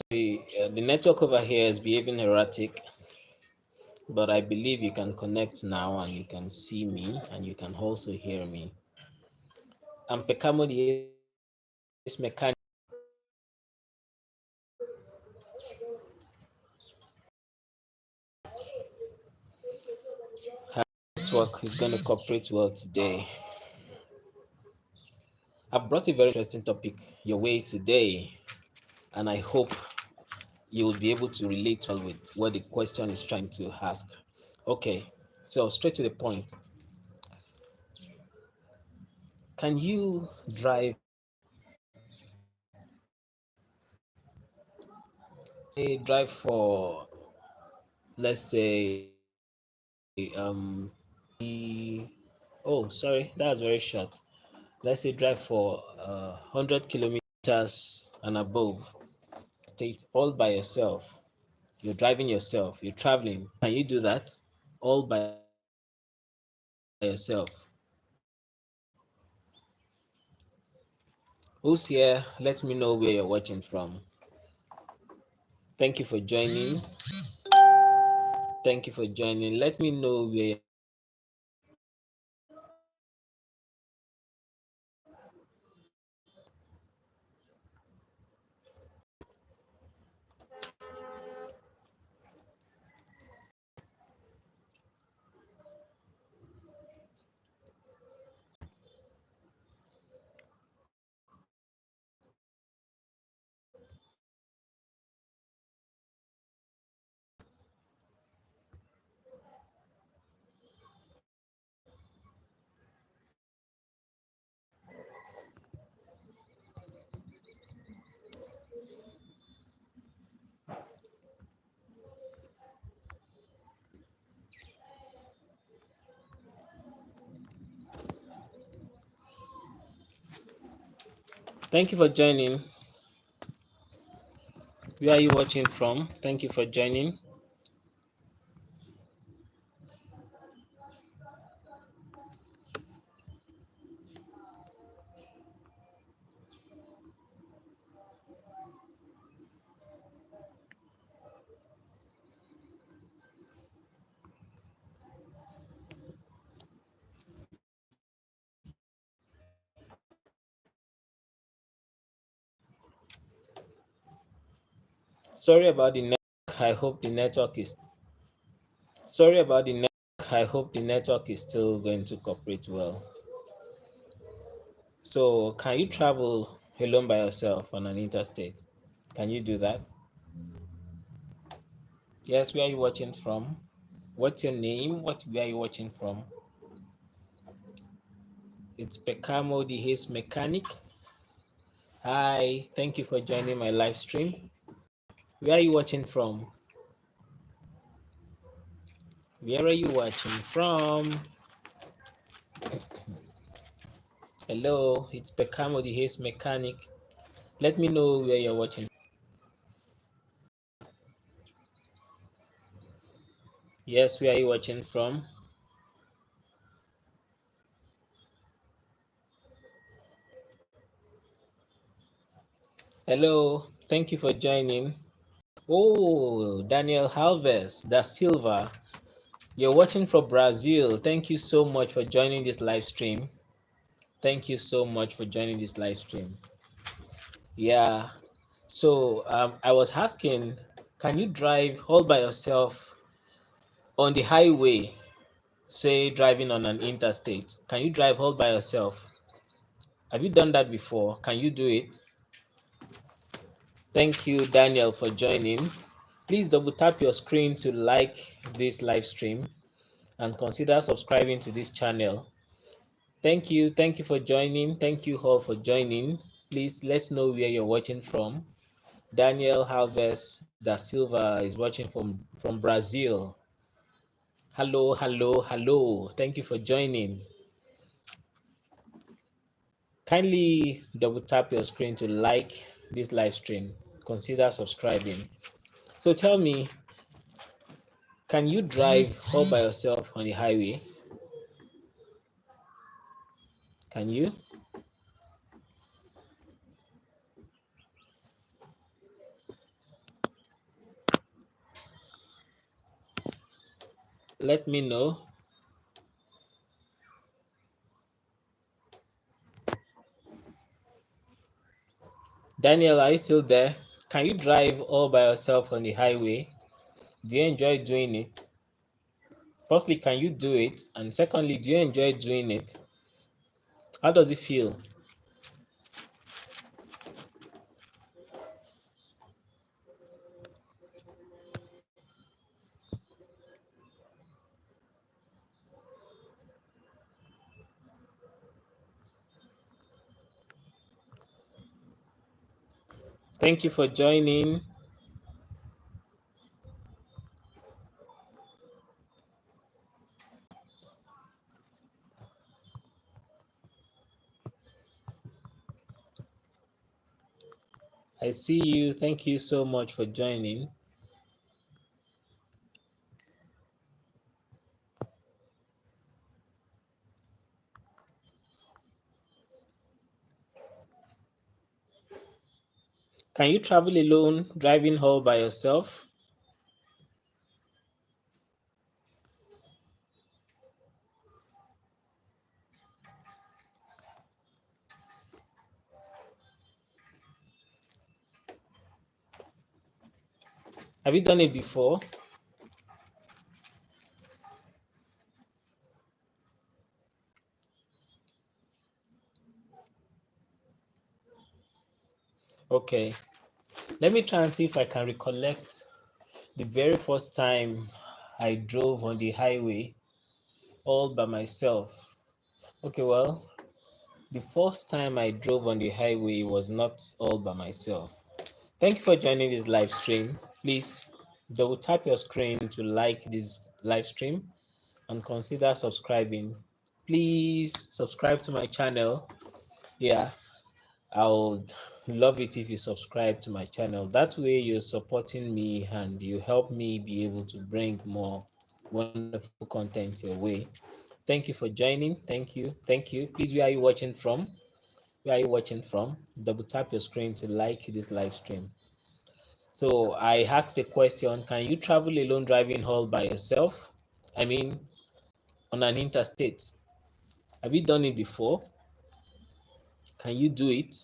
The network over here is behaving erratic, but I believe you can connect now and you can see me and you can also hear me. I'm Pekamo the Ace Mechanic. How network is going to cooperate well today. I've brought a very interesting topic your way today, and I hope you will be able to relate well with what the question is trying to ask. Okay, so straight to the point. Can you drive, say, drive for, let's say, oh, sorry, that's very short. Let's say drive for 100 kilometers and above, state all by yourself. You're driving yourself, you're traveling. Can you do that all by yourself? Who's here? Let me know where you're watching from. Thank you for joining. Thank you for joining. Let me know where. Thank you for joining. Where are you watching from? Thank you for joining. Sorry about the network. I hope the network is. Sorry about the network. I hope the network is still going to cooperate well. So, can you travel alone by yourself on an interstate? Can you do that? Yes, where are you watching from? What's your name? Where are you watching from? It's Pekamo the Haze Mechanic. Hi, thank you for joining my live stream. Where are you watching from? Where are you watching from? Hello, it's Pekamo the Haze Mechanic. Let me know where you're watching. Yes, where are you watching from? Hello, thank you for joining. Oh, Daniel Alves da Silva. You're watching from Brazil. Thank you so much for joining this live stream. Thank you so much for joining this live stream. Yeah. So I was asking, can you drive all by yourself on the highway, say driving on an interstate? Can you drive all by yourself? Have you done that before? Can you do it? Thank you, Daniel, for joining. Please double tap your screen to like this live stream and consider subscribing to this channel. Thank you. Thank you for joining. Thank you all for joining. Please let's know where you're watching from. Daniel Alves da Silva is watching from Brazil. Hello, hello, hello. Thank you for joining. Kindly double tap your screen to like this live stream. Consider subscribing. So tell me, can you drive all by yourself on the highway? Can you? Let me know. Daniel, are you still there? Can you drive all by yourself on the highway? Do you enjoy doing it? Firstly, can you do it? And secondly, do you enjoy doing it? How does it feel? Thank you for joining. I see you. Thank you so much for joining. Can you travel alone, driving all by yourself? Have you done it before? Okay. Let me try and see if I can recollect the very first time I drove on the highway all by myself. Okay, well, the first time I drove on the highway was not all by myself. Thank you for joining this live stream. Please double tap your screen to like this live stream and consider subscribing. Please subscribe to my channel. Yeah, I would love it if you subscribe to my channel. That way, you're supporting me and you help me be able to bring more wonderful content your way. Thank you for joining. Thank you. Thank you. Please, where are you watching from? Where are you watching from? Double tap your screen to like this live stream. So I asked a question: can you travel alone driving all by yourself? I mean, on an interstate. Have you done it before? Can you do it?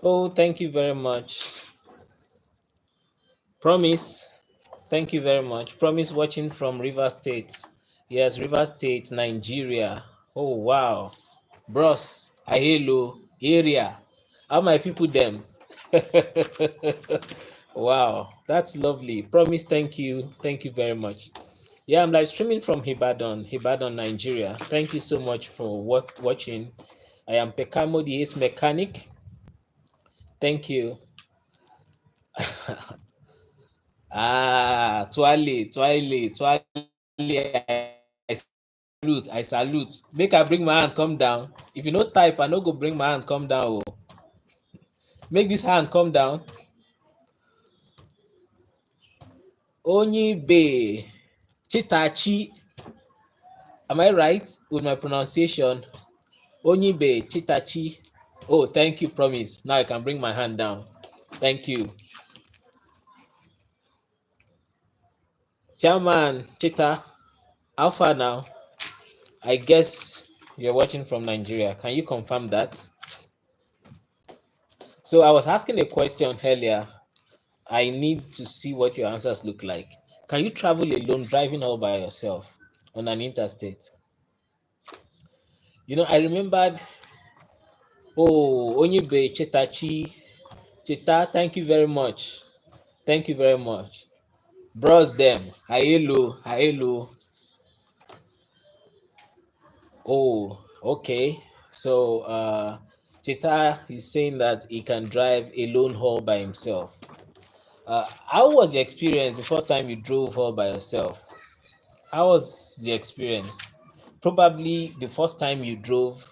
Oh, thank you very much. Promise. Thank you very much. Promise watching from River State. Yes, River State, Nigeria. Oh, wow. Bros, hello, area. How my people them? Wow, that's lovely. Promise, thank you. Thank you very much. Yeah, I'm live streaming from Ibadan, Nigeria. Thank you so much for watching. I am Pekamo, the Ace Mechanic. Thank you. Twale. I salute, I salute. Make I bring my hand come down. If you no type, I no go bring my hand come down. Oh. Make this hand come down. Onyibe Chitachi. Am I right with my pronunciation? Onyibe Chitachi. Oh, thank you, promise. Now I can bring my hand down. Thank you. Chairman Chita, how far now? I guess you're watching from Nigeria. Can you confirm that? So I was asking a question earlier. I need to see what your answers look like. Can you travel alone driving all by yourself on an interstate? I remembered, oh, Onyibe Chetachi. Cheta, thank you very much. Thank you very much. Bros them. Hello. Oh, okay. So Cheta is saying that he can drive alone all by himself. How was the experience the first time you drove all by yourself? How was the experience? Probably the first time you drove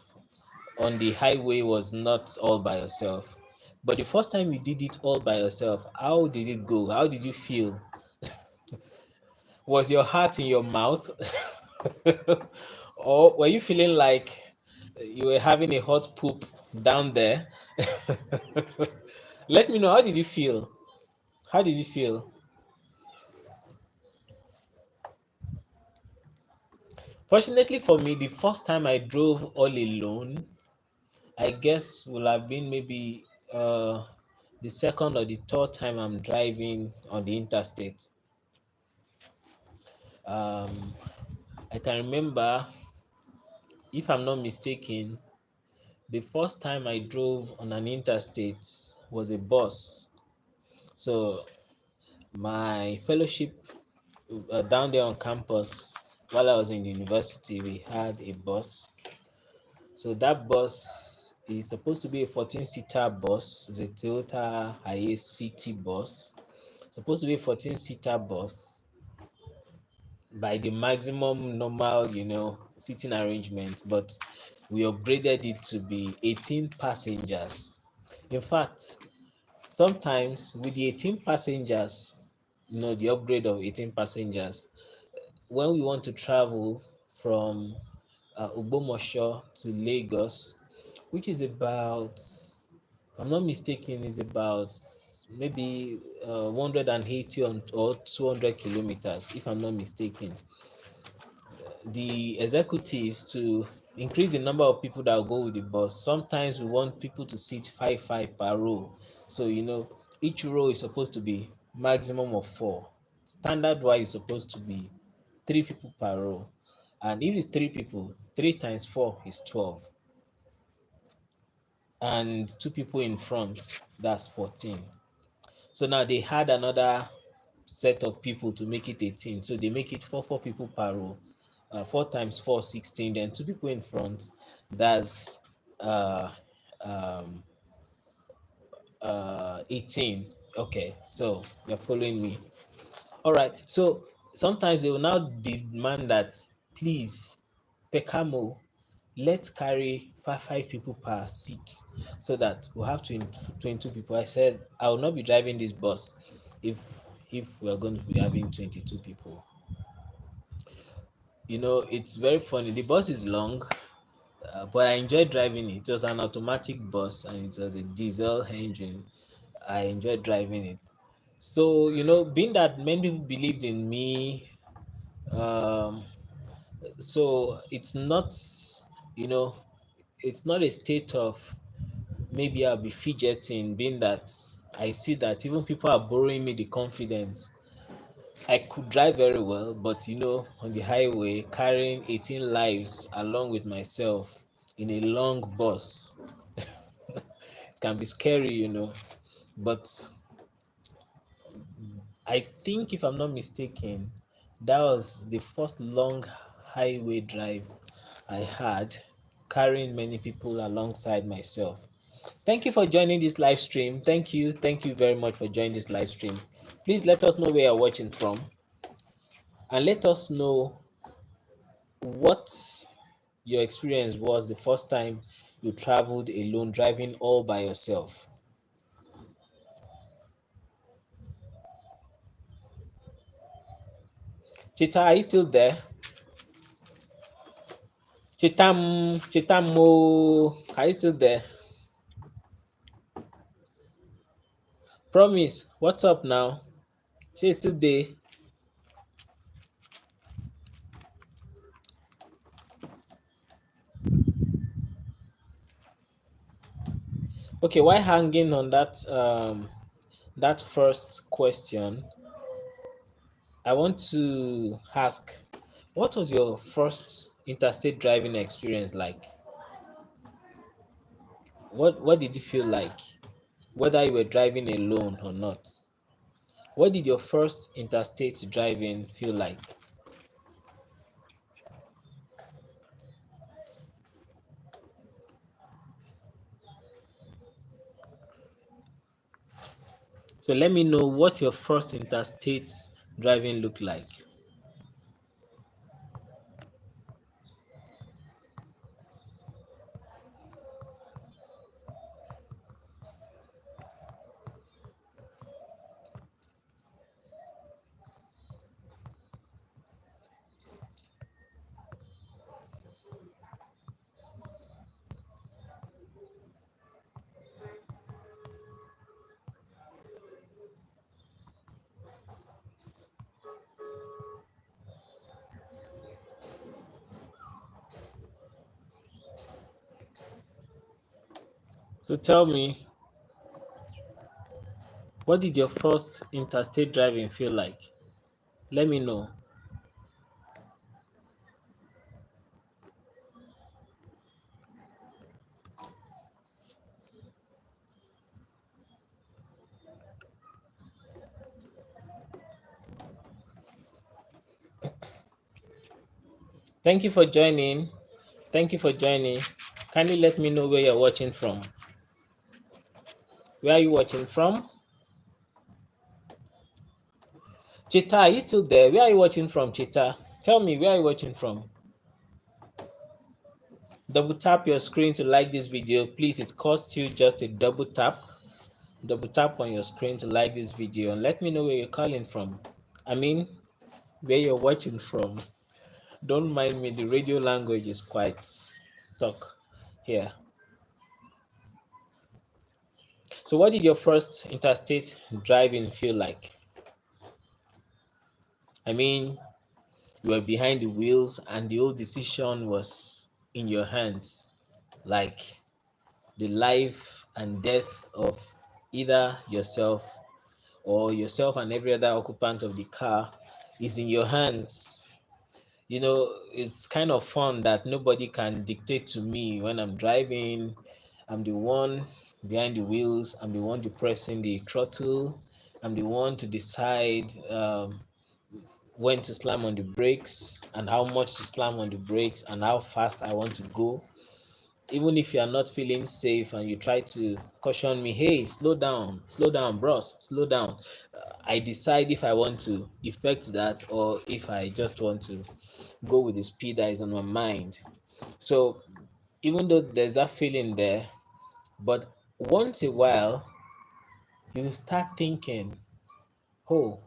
on the highway was not all by yourself. But the first time you did it all by yourself, how did it go? How did you feel? Was your heart in your mouth? Or were you feeling like you were having a hot poop down there? Let me know, how did you feel? How did you feel? Fortunately for me, the first time I drove all alone, I guess will have been maybe the second or the third time I'm driving on the interstate. Um, I can remember, if I'm not mistaken, the first time I drove on an interstate was a bus. So my fellowship down there on campus, while I was in the university, we had a bus. So that bus is supposed to be a 14-seater bus. It's a Toyota Hiace City bus. Supposed to be a 14-seater bus by the maximum normal, seating arrangement, but we upgraded it to be 18 passengers. In fact, sometimes with the 18 passengers, the upgrade of 18 passengers, when we want to travel from Ogbomosho to Lagos, which is about, if I'm not mistaken, is about maybe 180 or 200 kilometers, if I'm not mistaken. The executives, to increase the number of people that will go with the bus, sometimes we want people to sit five per row. So each row is supposed to be maximum of four. Standard wise is supposed to be three people per row. And if it's three people, three times four is 12. And two people in front, that's 14. So now they had another set of people to make it 18. So they make it four people per row. Four times four, 16. Then two people in front, that's uh, um, 18. Okay, so you're following me. All right. So sometimes they will now demand that, please, Pekamo, let's carry five people per seat so that we'll have 22 people. I said, I will not be driving this bus if we're going to be having 22 people. It's very funny. The bus is long, but I enjoyed driving it. It was an automatic bus and it was a diesel engine. I enjoyed driving it. So, being that many people believed in me, um, so you know, it's not a state of maybe I'll be fidgeting, being that I see that even people are borrowing me the confidence. I could drive very well, but on the highway, carrying 18 lives along with myself in a long bus can be scary. But I think, if I'm not mistaken, that was the first long highway drive I had, carrying many people alongside myself. Thank you for joining this live stream. Thank you. Thank you very much for joining this live stream. Please let us know where you're watching from, and let us know what your experience was the first time you traveled alone, driving all by yourself. Chita, are you still there? Chitamo, are you still there? Promise, what's up now? She's still there. Okay, why hanging on that first question? I want to ask, what was your first interstate driving experience like? What did you feel like? Whether you were driving alone or not. What did your first interstate driving feel like? So let me know what your first interstate driving looked like. So tell me, what did your first interstate driving feel like? Let me know. Thank you for joining. Thank you for joining. Kindly let me know where you're watching from. Where are you watching from? Chita, are you still there? Where are you watching from, Chita? Tell me, where are you watching from? Double tap your screen to like this video. Please, it costs you just a double tap. Double tap on your screen to like this video and let me know where you're calling from. I mean, where you're watching from. Don't mind me, the radio language is quite stuck here. So, what did your first interstate driving feel like? I mean, you were behind the wheels and the whole decision was in your hands. Like the life and death of either yourself and every other occupant of the car is in your hands. It's kind of fun that nobody can dictate to me when I'm driving. I'm the one behind the wheels, I'm the one depressing the throttle, I'm the one to decide when to slam on the brakes and how much to slam on the brakes and how fast I want to go. Even if you are not feeling safe and you try to caution me, hey, slow down, bros, slow down. I decide if I want to effect that or if I just want to go with the speed that is on my mind. So even though there's that feeling there, but once a while you start thinking, oh,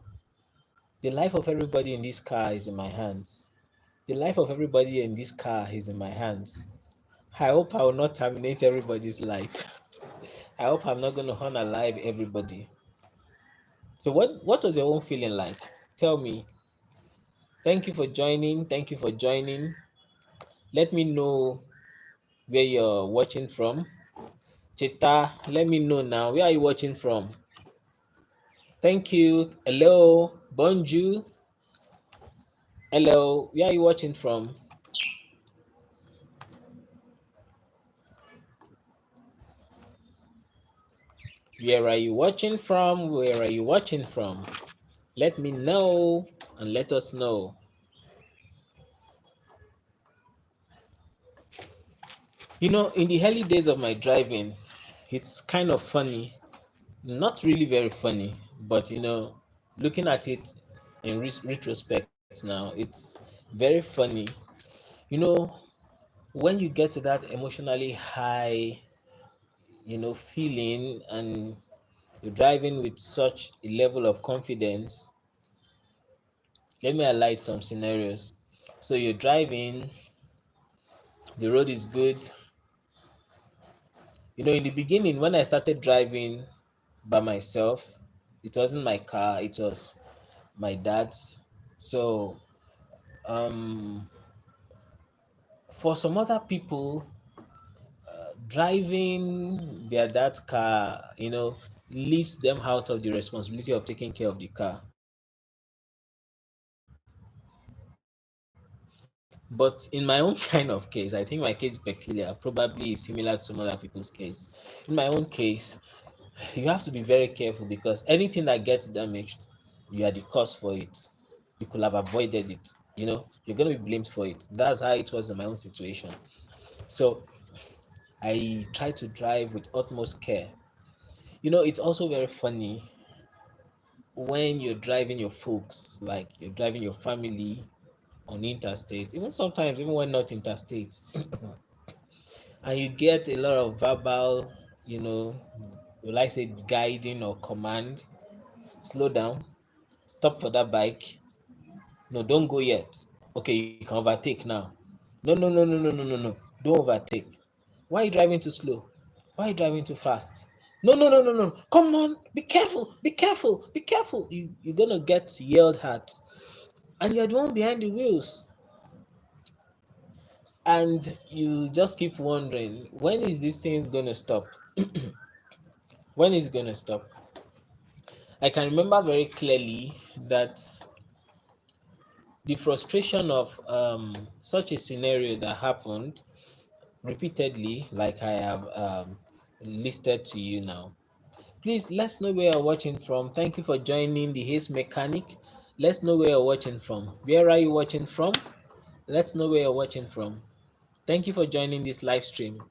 the life of everybody in this car is in my hands. The life of everybody in this car is in my hands. I hope I will not terminate everybody's life. I hope I'm not going to unalive everybody. So, what was your own feeling like? Tell me. Thank you for joining. Thank you for joining. Let me know where you're watching from. Cheta, let me know now. Where are you watching from? Thank you. Hello. Bonjour. Hello. Where are you watching from? Where are you watching from? Where are you watching from? Let me know and let us know. In the early days of my driving, it's kind of funny. Not really very funny, but looking at it in retrospect now, it's very funny. You know, when you get to that emotionally high, feeling and you're driving with such a level of confidence, let me highlight some scenarios. So you're driving, the road is good. In the beginning, when I started driving by myself, it wasn't my car, it was my dad's. So, um, for some other people, driving their dad's car, leaves them out of the responsibility of taking care of the car. But in my own kind of case, I think my case is peculiar, probably is similar to some other people's case. In my own case, you have to be very careful because anything that gets damaged, you are the cause for it. You could have avoided it. You're going to be blamed for it. That's how it was in my own situation. So I try to drive with utmost care. It's also very funny when you're driving your folks, like you're driving your family on interstate, even sometimes, even when not interstate, and you get a lot of verbal, you know, you like say guiding or command, slow down, stop for that bike. No, don't go yet. Okay, you can overtake now. No, no, no, no, no, no, no, no. Don't overtake. Why are you driving too slow? Why are you driving too fast? No, no, no, no, no. Come on, be careful, be careful, be careful. You're gonna get yelled at. And you're the one behind the wheels. And you just keep wondering, when is this thing gonna stop? When is it going to stop? I can remember very clearly that the frustration of such a scenario that happened repeatedly, like I have listed to you now. Please let's know where you're watching from. Thank you for joining the Haze Mechanic. Let's know where you're watching from. Where are you watching from? Let's know where you're watching from. Thank you for joining this live stream.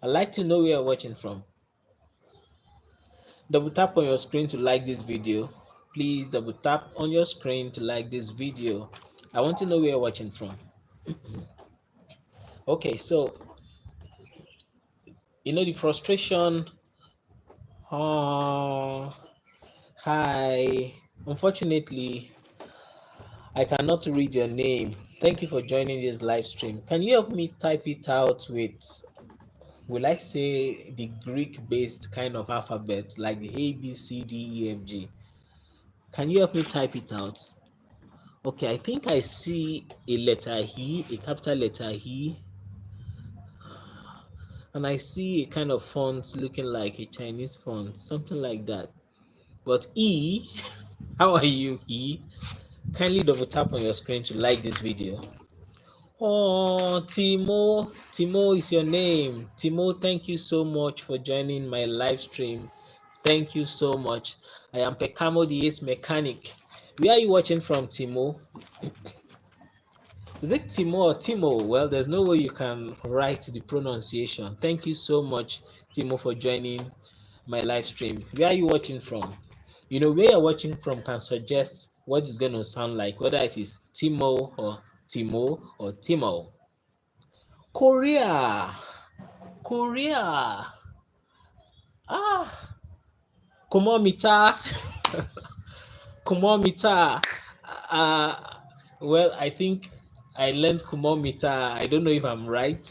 I'd like to know where you're watching from. Double tap on your screen to like this video. Please double tap on your screen to like this video. I want to know where you're watching from. Okay, so the frustration. Oh, hi. Unfortunately, I cannot read your name. Thank you for joining this live stream. Can you help me type it out with, will I say, the Greek-based kind of alphabet, like the A, B, C, D, E, F, G? Can you help me type it out? Okay, I think I see a letter E, a capital letter E, and I see a kind of font looking like a Chinese font, something like that. But E, how are you, E? Kindly double tap on your screen to like this video. Oh, Timo. Timo is your name. Timo, thank you so much for joining my live stream. Thank you so much. I am Pekamo the Ace Mechanic. Where are you watching from, Timo? Is it Timo or Timo? Well, there's no way you can write the pronunciation. Thank you so much, Timo, for joining my live stream. Where are you watching from? Where you're watching from can suggest what it's going to sound like, whether it is Timo or Timo or Timo. Korea. Korea. Ah, Komomita. Komomita. Uh, well, I think I learned Komomita. I don't know if I'm right,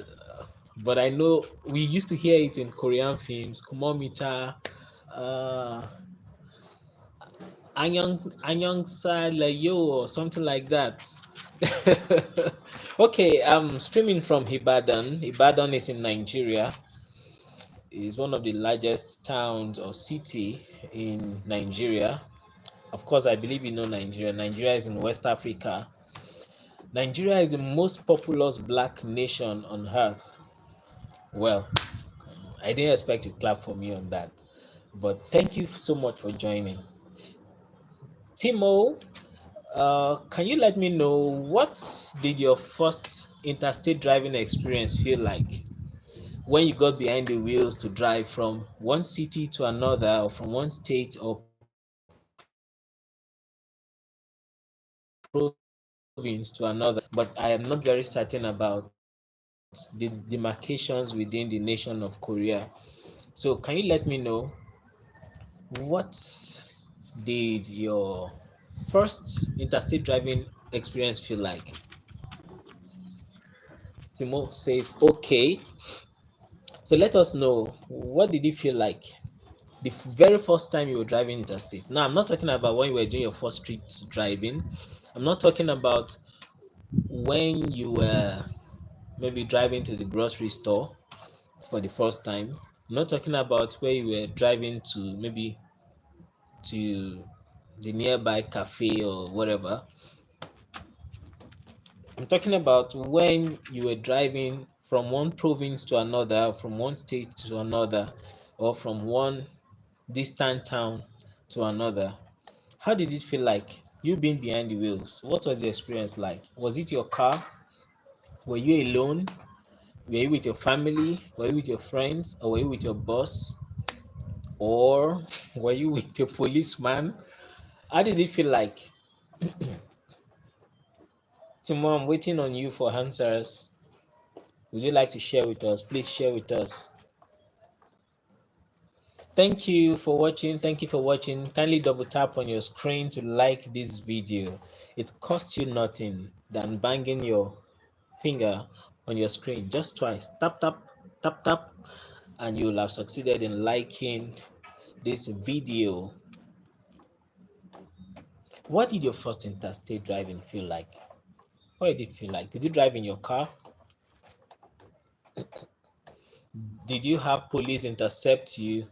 but I know we used to hear it in Korean films. Komomita. Uh, Anyang Sa Layo or something like that. Okay, I'm streaming from Ibadan. Ibadan is in Nigeria. Is one of the largest towns or city in Nigeria. Of course, I believe you know Nigeria. Nigeria is in West Africa. Nigeria is the most populous black nation on earth. Well, I didn't expect you to clap for me on that, but thank you so much for joining. Timo, can you let me know what did your first interstate driving experience feel like when you got behind the wheels to drive from one city to another, or from one state or province to another? But I am not very certain about the demarcations within the nation of Korea. So, can you let me know what did your first interstate driving experience feel like? Timo says, okay. So let us know, what did it feel like the very first time you were driving interstate? Now, I'm not talking about when you were doing your first street driving. I'm not talking about when you were maybe driving to the grocery store for the first time. I'm not talking about where you were driving to maybe to the nearby cafe or whatever. I'm talking about when you were driving from one province to another, from one state to another, or from one distant town to another. How did it feel like you being behind the wheels? What was the experience like? Was it your car? Were you alone? Were you with your family? Were you with your friends? Or were you with your boss? Or were you with a policeman? How did it feel like? Timo, I'm waiting on you for answers. Would you like to share with us? Please share with us. Thank you for watching. Thank you for watching. Kindly double tap on your screen to like this video. It costs you nothing than banging your finger on your screen just twice. Tap, tap, tap, tap, and you'll have succeeded in liking this video. What did your first interstate driving feel like? What did it feel like? Did you drive in your car? Did you have police intercept you?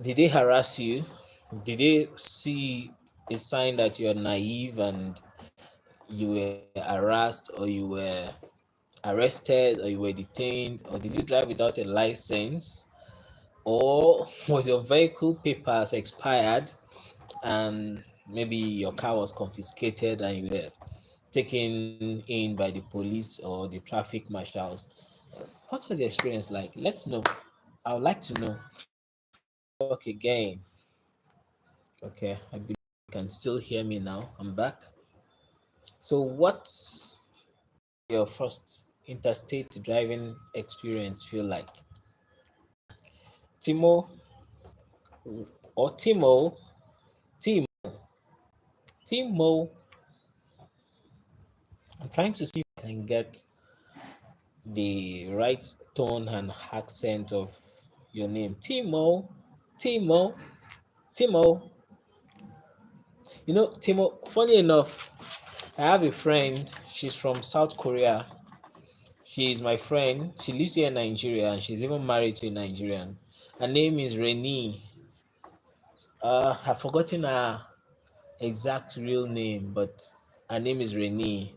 Did they harass you? Did they see a sign that you're naive and you were harassed, or you were arrested, or you were detained, or did you drive without a license? Or was your vehicle papers expired and maybe your car was confiscated and you were taken in by the police or the traffic marshals? What was the experience like? Let's know. I would like to know. Talk again. Okay, I believe you can still hear me now. I'm back. So, what's your first interstate driving experience feel like? Timo or Timo? Timo. Timo. I'm trying to see if I can get the right tone and accent of your name. Timo. Timo. Timo. Timo, funny enough, I have a friend. She's from South Korea. She is my friend. She lives here in Nigeria and she's even married to a Nigerian. Her name is Renee. I've forgotten her exact real name, but her name is Renee.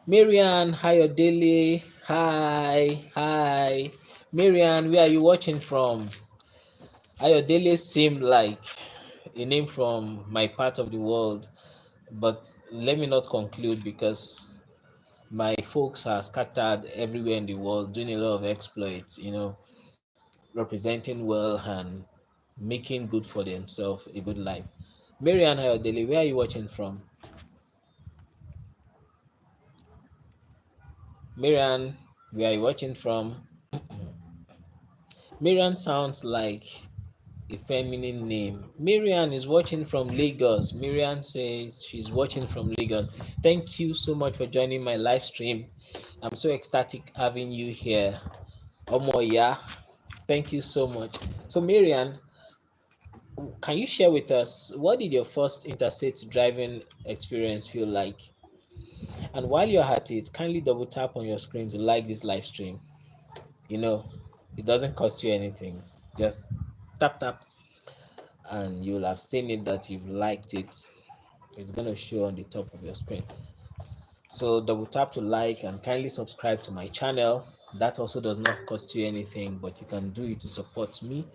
Marian Hayodele. Hi. Hi. Marian, where are you watching from? Ayodele seemed like a name from my part of the world, but let me not conclude because my folks are scattered everywhere in the world doing a lot of exploits, representing well and making good for themselves a good life. Marianne Hayodele, where are you watching from? Marianne, where are you watching from? Marianne sounds like a feminine name. Marianne is watching from Lagos. Marianne says she's watching from Lagos. Thank you so much for joining my live stream. I'm so ecstatic having you here. Omo, yeah. Thank you so much. So, Marianne, can you share with us what did your first interstate driving experience feel like? And while you're at it, kindly double tap on your screen to like this live stream. You know, it doesn't cost you anything. Just tap tap and you'll have seen it that you've liked it. It's going to show on the top of your screen. So double tap to like and kindly subscribe to my channel. That also does not cost you anything, but you can do it to support me.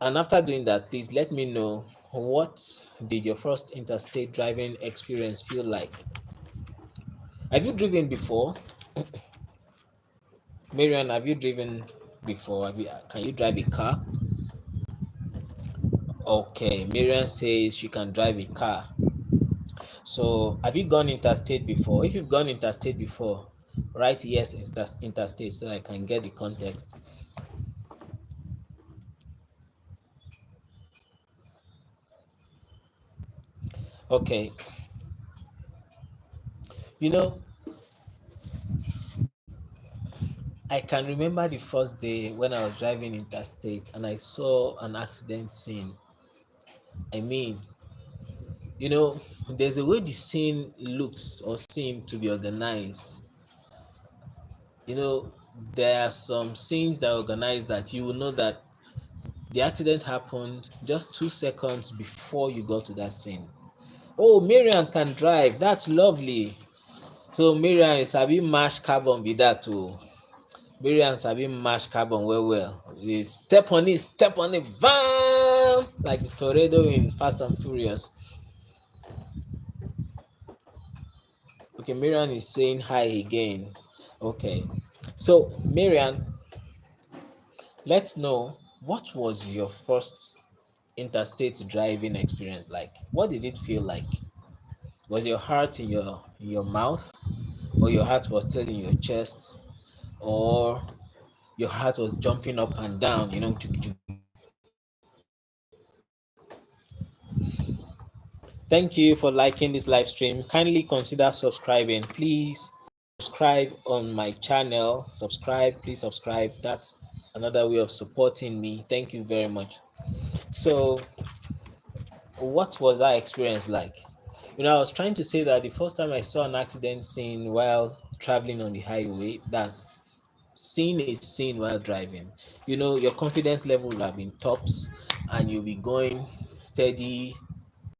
And after doing that, please let me know, what did your first interstate driving experience feel like? Have you driven before? Marian, have you driven before? Can you drive a car? Okay, Marian says she can drive a car. So, have you gone interstate before? If you've gone interstate before, write yes interstate so I can get the context. Okay, you know, I can remember the first day when I was driving interstate and I saw an accident scene. I mean, there's a way the scene looks or seem to be organized. You know, there are some scenes that are organized that you will know that the accident happened just 2 seconds before you got to that scene. Oh, Marian can drive. That's lovely. So Marian is sabi mash carbon be that too. Marian sabi mash carbon well. You step on it, bam! Like the tornado in Fast and Furious. Okay, Marian is saying hi again. Okay. So Marian, let's know, what was your first interstate driving experience like? What did it feel like? Was your heart in your mouth, or your heart was still in your chest, or your heart was jumping up and down? Thank you for liking this live stream. Kindly consider subscribing. Please subscribe on my channel. Subscribe, please subscribe. That's another way of supporting me. Thank you very much. So, what was that experience like? I was trying to say that the first time I saw an accident scene while traveling on the highway, that's Seeing a scene while driving, your confidence level will have been tops, and you'll be going steady.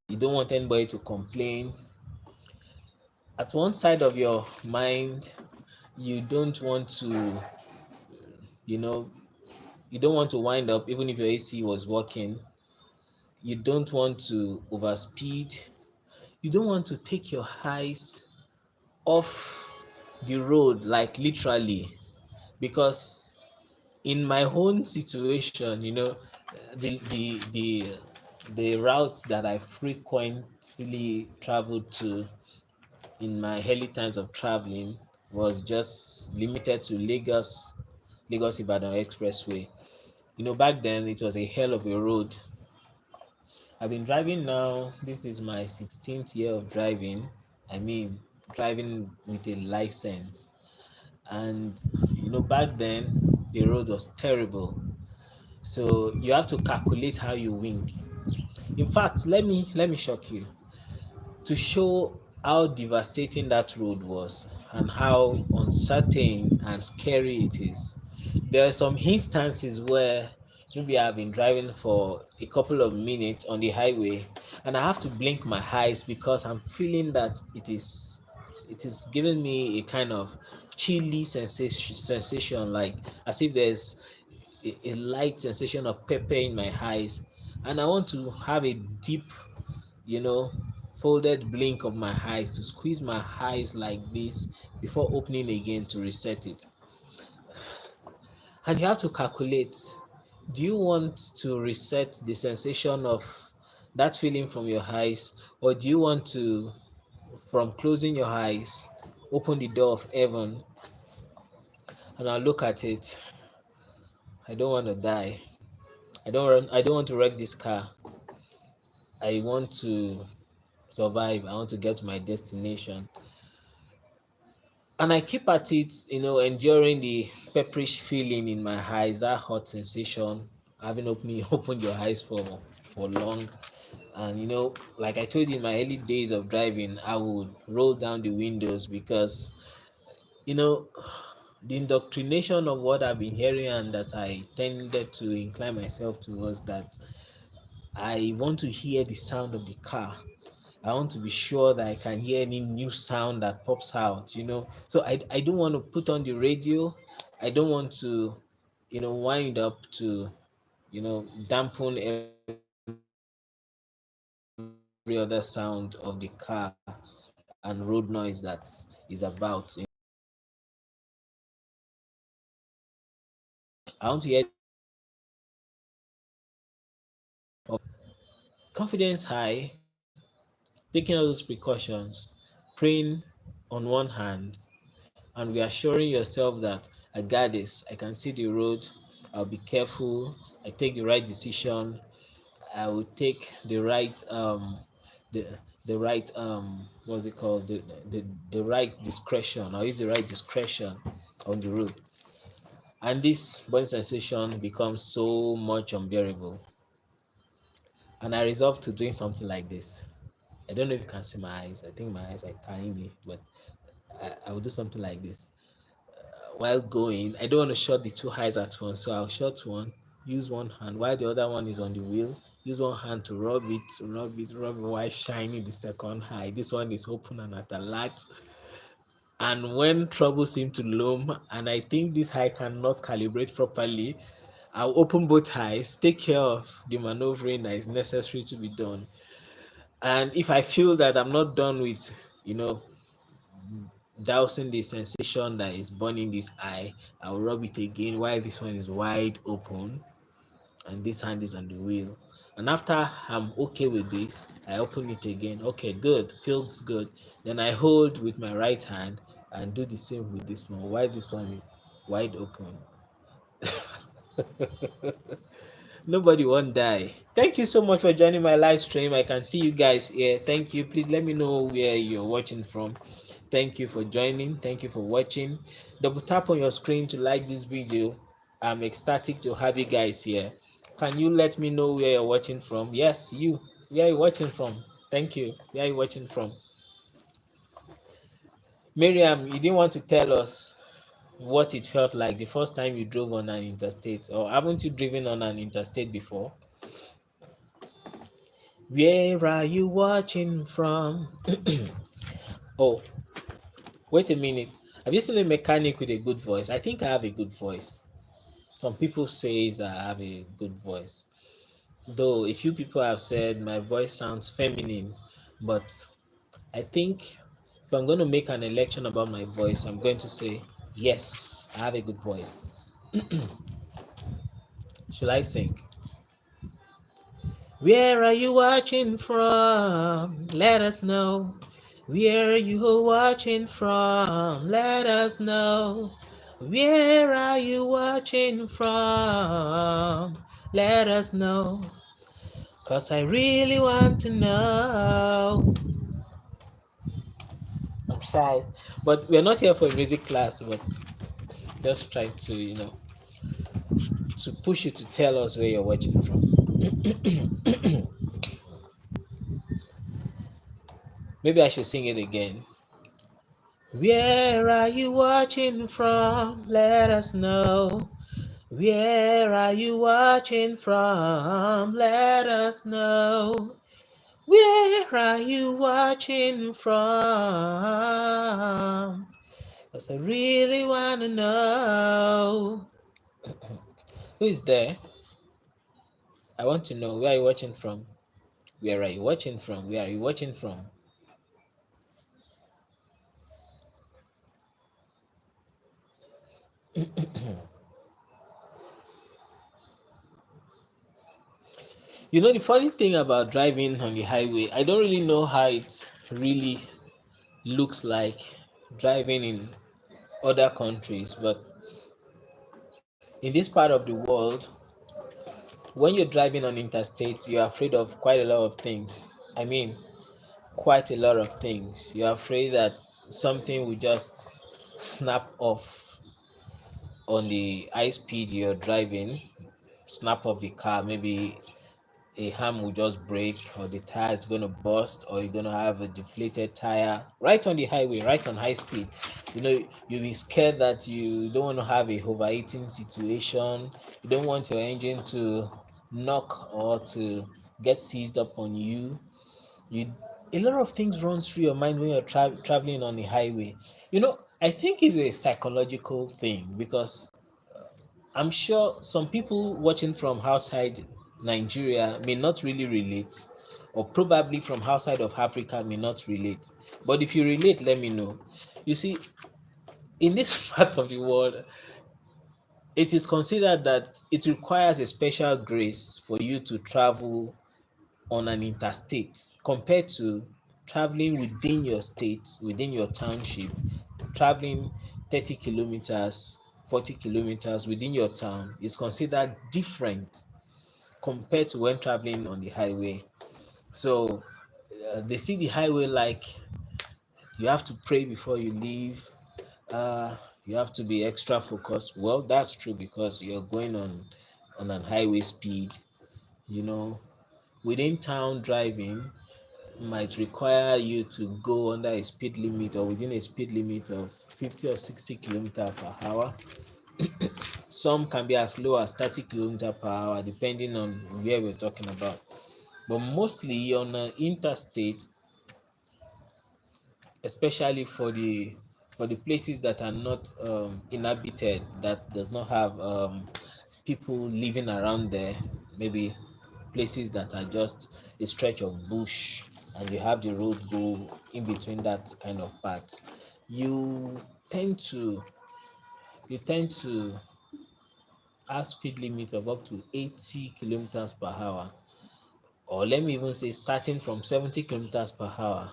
You don't want anybody to complain. At one side of your mind, you don't want to, you know, you don't want to wind up even if your AC was working. You don't want to overspeed. You don't want to take your eyes off the road, like literally, because in my own situation, the routes that I frequently traveled to in my early times of traveling was just limited to Lagos Ibadan Expressway. Back then it was a hell of a road. I've been driving now. This is my 16th year of driving. I mean, driving with a license. And back then the road was terrible. So you have to calculate how you wink. In fact, let me shock you to show how devastating that road was and how uncertain and scary it is. There are some instances where maybe I've been driving for a couple of minutes on the highway and I have to blink my eyes because I'm feeling that it is giving me a kind of chilly sensation, like as if there's a light sensation of pepper in my eyes, and I want to have a deep, you know, folded blink of my eyes to squeeze my eyes like this before opening again to reset it. And you have to calculate, do you want to reset the sensation of that feeling from your eyes, or do you want to, from closing your eyes, open the door of heaven and I'll look at it? I don't want to die. I don't want to wreck this car. I want to survive. I want to get to my destination. And I keep at it, enduring the pepperish feeling in my eyes, that hot sensation, having opened your eyes for long. And like I told you, in my early days of driving, I would roll down the windows because you know the indoctrination of what I've been hearing and that I tended to incline myself towards, that I want to hear the sound of the car. I want to be sure that I can hear any new sound that pops out. So I don't want to put on the radio. I don't want to, wind up to, dampen every other sound of the car and road noise that is about. I want to hear the sound of confidence high, taking all those precautions, praying on one hand, and reassuring yourself that I got this, I can see the road, I'll be careful, I take the right decision, I will take the the right what's it called, the right discretion. I'll use the right discretion on the road. And this burning sensation becomes so much unbearable. And I resolved to doing something like this. I don't know if you can see my eyes. I think my eyes are tiny, but I will do something like this. While going, I don't want to shut the two eyes at once, so I'll shut one, use one hand while the other one is on the wheel. Use one hand to rub it while shining the second eye. This one is open and at alert. And when trouble seems to loom, and I think this eye cannot calibrate properly, I'll open both eyes, take care of the maneuvering that is necessary to be done. And if I feel that I'm not done with, you know, dousing the sensation that is burning this eye, I'll rub it again while this one is wide open and this hand is on the wheel. And after I'm okay with this, I open it again. Okay, good, feels good. Then I hold with my right hand and do the same with this one while this one is wide open. Nobody won't die. Thank you so much for joining my live stream. I can see you guys here. Thank you. Please let me know where you're watching from. Thank you for joining. Thank you for watching. Double tap on your screen to like this video. I'm ecstatic to have you guys here. Can you let me know where you're watching from? Yes, you. Where are you watching from? Thank you. Where are you watching from? Miriam, you didn't want to tell us. what it felt like the first time you drove on an interstate, or haven't you driven on an interstate before? Where are you watching from? Oh, wait a minute. Have you seen a mechanic with a good voice? I think I have a good voice. Some people say that I have a good voice. Though a few people have said my voice sounds feminine, but I think if I'm going to make an election about my voice, I'm going to say, yes, I have a good voice. Should I sing? Where are you watching from? Let us know. Where are you watching from? Let us know. Where are you watching from? Let us know. 'Cause I really want to know. I'm shy. But we're not here for a music class, but just trying to, to push you to tell us where you're watching from. Maybe I should sing it again. Where are you watching from? Let us know. Where are you watching from? Let us know. Where are you watching from? 'Cause I really want to know. Who is there? I want to know. Where are you watching from? Where are you watching from? Where are you watching from? The funny thing about driving on the highway, I don't really know how it really looks like driving in other countries, but in this part of the world, when you're driving on interstate, you're afraid of quite a lot of things. I mean, quite a lot of things. You're afraid that something will just snap off on the high speed you're driving, snap off the car, maybe a ham will just break, or the tire is going to burst, or you're going to have a deflated tire right on the highway, right on high speed. You'll be scared that you don't want to have a overheating situation. You don't want your engine to knock or to get seized up on you. You A lot of things runs through your mind when you're traveling on the highway. I think it's a psychological thing, because I'm sure some people watching from outside Nigeria may not really relate, or probably from outside of Africa may not relate. But if you relate, let me know. You see, in this part of the world, it is considered that it requires a special grace for you to travel on an interstate compared to traveling within your state, within your township, traveling 30 kilometers, 40 kilometers within your town is considered different compared to when traveling on the highway. So they see the highway like you have to pray before you leave. Uh, you have to be extra focused. Well, that's true because you're going on an highway speed. You know, within town driving might require you to go under a speed limit or within a speed limit of 50 or 60 kilometers per hour. Some can be as low as 30 kilometers per hour, depending on where we're talking about. But mostly on an interstate, especially for the places that are not inhabited, that does not have people living around there, maybe places that are just a stretch of bush, and you have the road go in between that kind of part, you tend to have speed limit of up to 80 kilometers per hour, or let me even say starting from 70 kilometers per hour.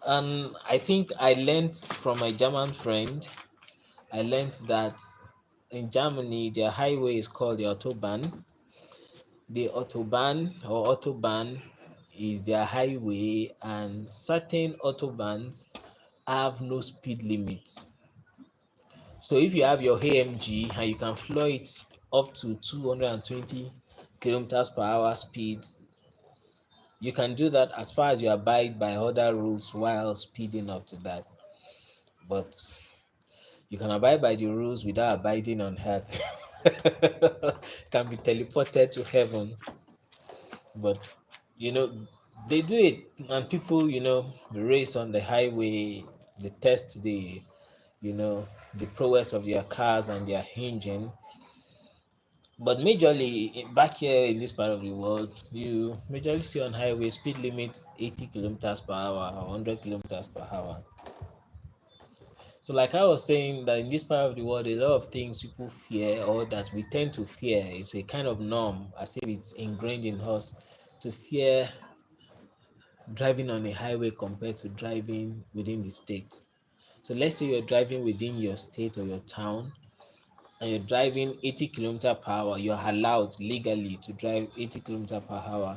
And I think I learned from my German friend, I learned that in Germany, their highway is called the Autobahn. The Autobahn is their highway, and certain Autobahns have no speed limits. So if you have your AMG and you can floor it up to 220 kilometers per hour speed, you can do that as far as you abide by other rules while speeding up to that. But You can abide by the rules without abiding on earth. Can be teleported to heaven, but you know they do it, and people race on the highway. They test you know the prowess of their cars and their engine. But majorly back here in this part of the world, you majorly see on highway speed limits 80 kilometers per hour or 100 kilometers per hour. So, like I was saying, that in this part of the world, a lot of things people fear or that we tend to fear is a kind of norm, as if it's ingrained in us to fear driving on a highway compared to driving within the state. So, let's say you're driving within your state or your town and you're driving 80 kilometer per hour, you're allowed legally to drive 80 kilometer per hour.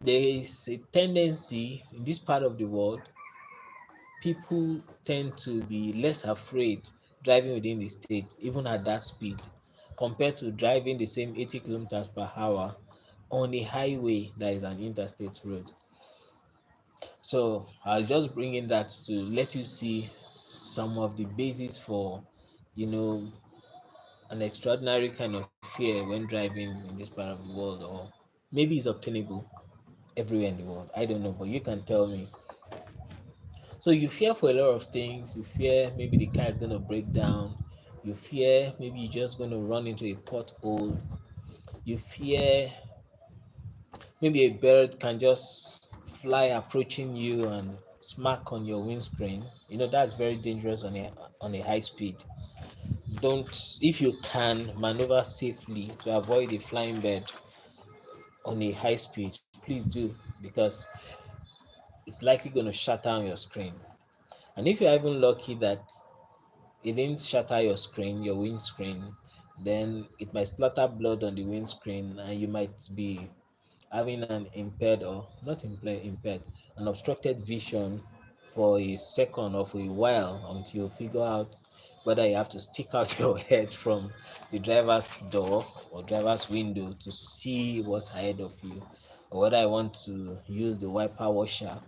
There is a tendency in this part of the world, people tend to be less afraid driving within the state, even at that speed, compared to driving the same 80 kilometers per hour on a highway that is an interstate road. So I was just bringing that to let you see some of the basis for, you know, an extraordinary kind of fear when driving in this part of the world, or maybe it's obtainable everywhere in the world. I don't know, but you can tell me. So you fear for a lot of things. You fear maybe the car is gonna break down. You fear maybe you're just gonna run into a pothole. You fear maybe a bird can just fly approaching you and smack on your windscreen. That's very dangerous on a high speed. Don't, if you can maneuver safely to avoid a flying bird on a high speed, please do, because it's likely going to shatter on your screen. And if you're even lucky that it didn't shatter your screen, your windscreen, then it might splatter blood on the windscreen and you might be having an impaired, or not impaired, an obstructed vision for a second or for a while until you figure out whether you have to stick out your head from the driver's door or driver's window to see what's ahead of you, or whether I want to use the wiper washer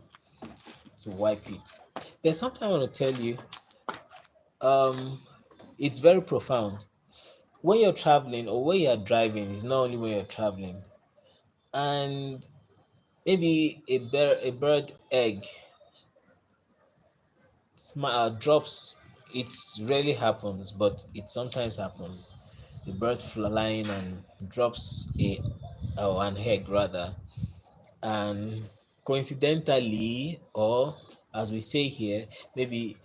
to wipe it. There's something I want to tell you. Um, it's very profound. When you're traveling or when you're driving, it's not only when you're traveling, and maybe a bird egg drops. It rarely happens, but it sometimes happens. The bird flying and drops an egg rather, and coincidentally, or as we say here, maybe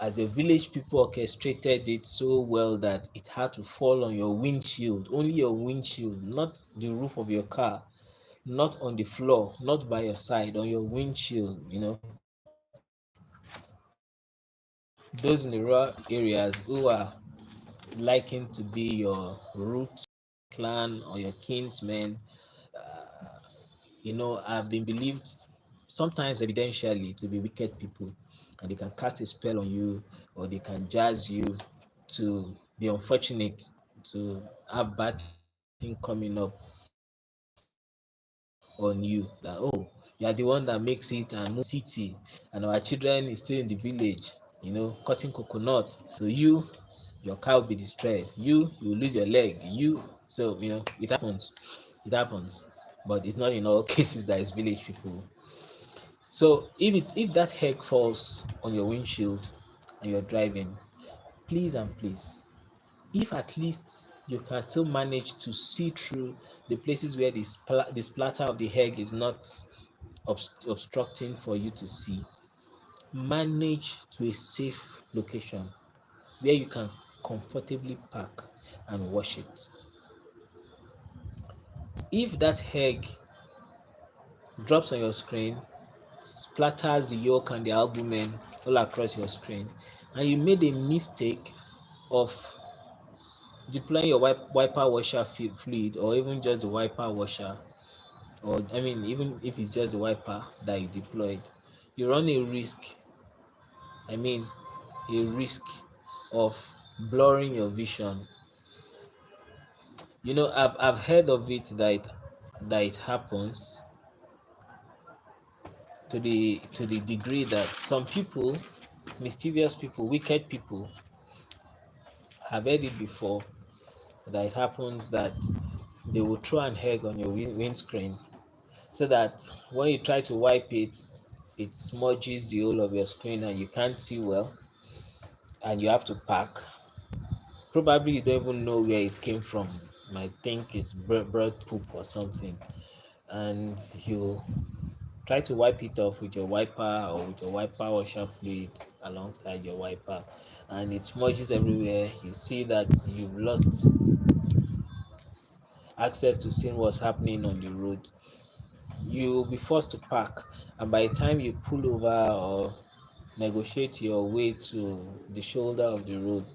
as a village, people orchestrated it so well that it had to fall on your windshield, only your windshield, not the roof of your car, not on the floor, not by your side, on your windshield. Those in the rural areas who are likened to be your root clan or your kinsmen, have been believed, sometimes evidentially, to be wicked people, and they can cast a spell on you, or they can jazz you to be unfortunate, to have bad thing coming up on you. That, you are the one that makes it and move to the city, and our children is still in the village, cutting coconuts. So your car will be destroyed. You will lose your leg. It happens. It happens, but it's not in all cases that it's village people. So if that egg falls on your windshield and you're driving, please and please, if at least you can still manage to see through the places where the splatter of the egg is not obstructing for you to see, manage to a safe location where you can comfortably park and wash it. If that egg drops on your screen, splatters the yolk and the albumin all across your screen, and you made a mistake of deploying your wiper washer fluid, or even just the wiper washer, or I mean, even if it's just the wiper that you deployed, you run a risk. I mean, a risk of blurring your vision. I've heard of it that it happens to the degree that some people, mischievous people, wicked people, have heard it before that it happens that they will throw an egg on your windscreen so that when you try to wipe it, it smudges the whole of your screen and you can't see well and you have to pack. Probably you don't even know where it came from. You might think it's bird poop or something. And you try to wipe it off with your wiper or with your wiper washer fluid alongside your wiper, and it smudges everywhere. You see that you've lost access to seeing what's happening on the road. You'll be forced to park, and by the time you pull over or negotiate your way to the shoulder of the road,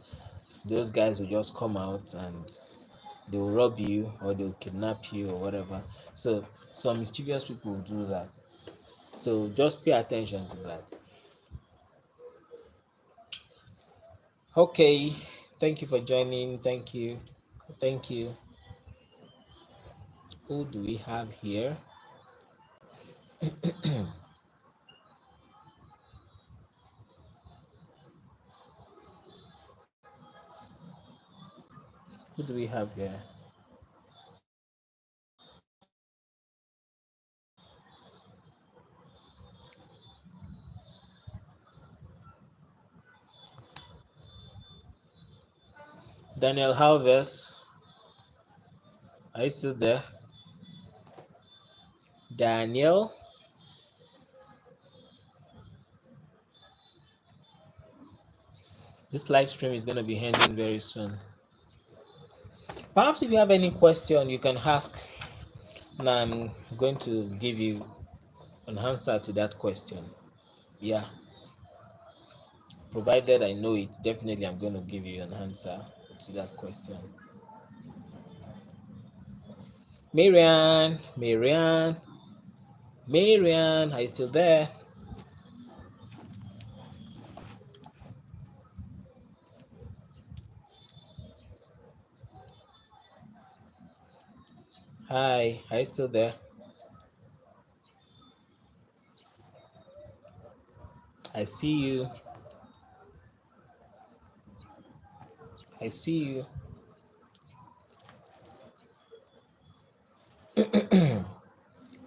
those guys will just come out and they will rob you or they will kidnap you or whatever. So some mischievous people will do that. So just pay attention to that. Okay, thank you for joining. Thank you. Thank you. Who do we have here? Who do we have here? Daniel Halves. Are you still there? Daniel? This live stream is going to be ending very soon. Perhaps if you have any question, you can ask. And I'm going to give you an answer to that question. Yeah. Provided I know it, definitely I'm going to give you an answer to that question. Marianne, are you still there? Hi, are you still there? I see you. I see you.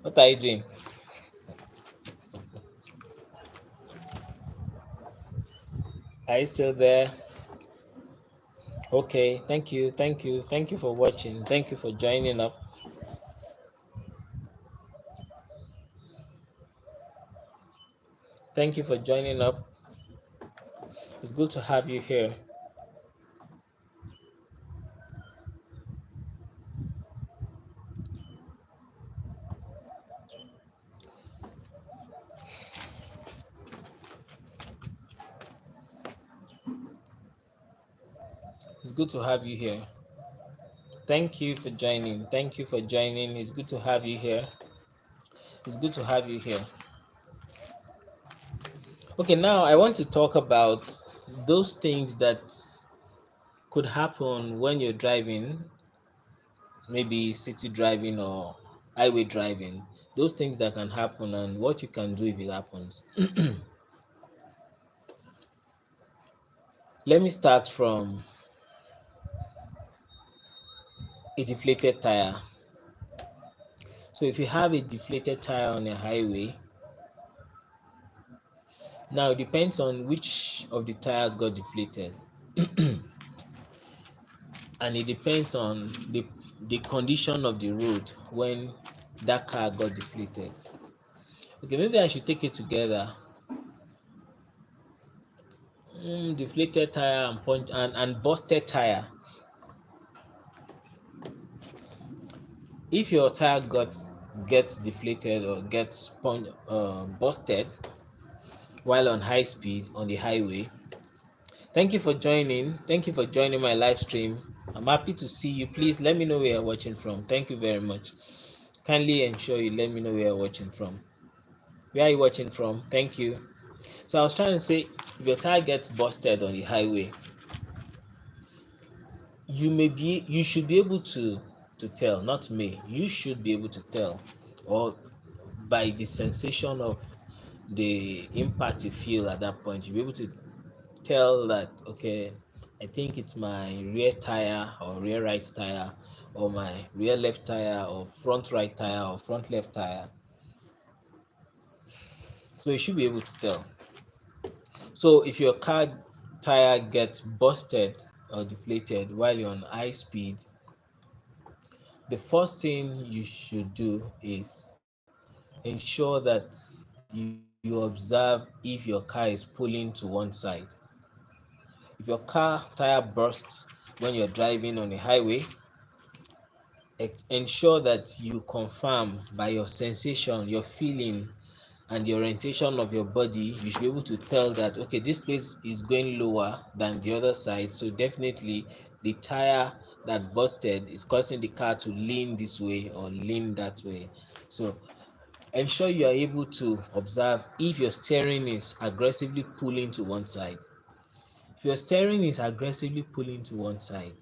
What are you doing? Are you still there? Okay, thank you for watching. Thank you for joining up. Thank you for joining up. It's good to have you here. It's good to have you here. Thank you for joining. Thank you for joining. It's good to have you here. It's good to have you here. Okay, now I want to talk about those things that could happen when you're driving, maybe city driving or highway driving. Those things that can happen and what you can do if it happens. Let me start from a deflated tire. So if you have a deflated tire on a highway, now it depends on which of the tires got deflated. And it depends on the condition of the road when that car got deflated. Okay, maybe I should take it together. Deflated tire and and busted tire. If your tire gets deflated or gets busted while on high speed on the highway, thank you for joining. Thank you for joining my live stream. I'm happy to see you. Please let me know where you're watching from. Thank you very much. Kindly ensure you let me know where you're watching from. Where are you watching from? Thank you. So I was trying to say, if your tire gets busted on the highway, you should be able to tell, not me. You should be able to tell, or by the sensation of the impact you feel at that point, you'll be able to tell that okay, I think it's my rear tire or rear right tire, or my rear left tire or front right tire or front left tire. So you should be able to tell. So if your car tire gets busted or deflated while you're on high speed, the first thing you should do is ensure that you observe if your car is pulling to one side. If your car tire bursts when you're driving on a highway, ensure that you confirm by your sensation, your feeling, and the orientation of your body. You should be able to tell that, okay, this place is going lower than the other side, so definitely the tire that busted is causing the car to lean this way or lean that way. So ensure you are able to observe if your steering is aggressively pulling to one side. If your steering is aggressively pulling to one side,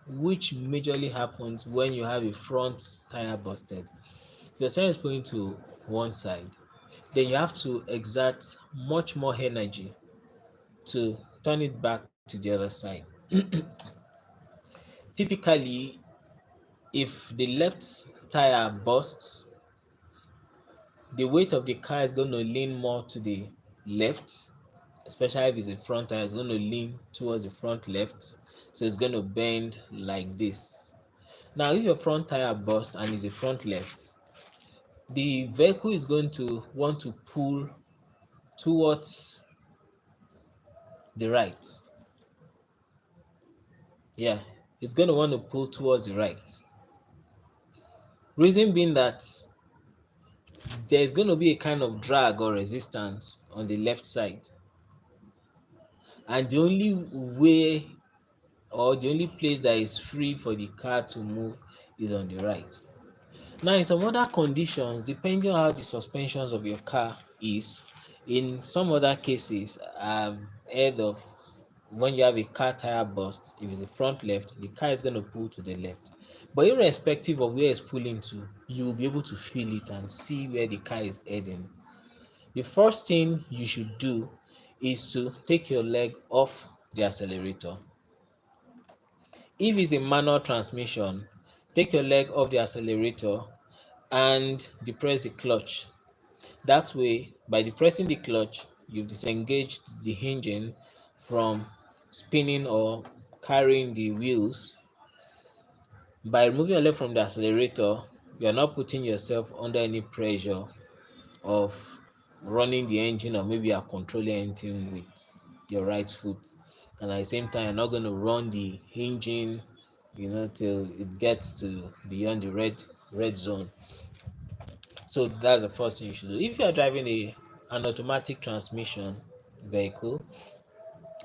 which majorly happens when you have a front tire busted, if your steering is pulling to one side, then you have to exert much more energy to turn it back to the other side. Typically, if the left tire bursts, the weight of the car is going to lean more to the left, especially if it's a front tire, it's going to lean towards the front left. So it's going to bend like this. Now, if your front tire bursts and is a front left, the vehicle is going to want to pull towards the right. Yeah, it's going to want to pull towards the right. Reason being that there's going to be a kind of drag or resistance on the left side. And the only way or the only place that is free for the car to move is on the right. Now, in some other conditions, depending on how the suspensions of your car is, in some other cases, I've heard of when you have a car tire burst, if it's the front left, the car is going to pull to the left. But irrespective of where it's pulling to, you will be able to feel it and see where the car is heading. The first thing you should do is to take your leg off the accelerator. If it's a manual transmission, take your leg off the accelerator and depress the clutch. That way, by depressing the clutch, you've disengaged the engine from spinning or carrying the wheels. By removing your leg from the accelerator, you are not putting yourself under any pressure of running the engine, or maybe you are controlling anything with your right foot. And at the same time, you're not going to run the engine, till it gets to beyond the red zone. So that's the first thing you should do. If you are driving an automatic transmission vehicle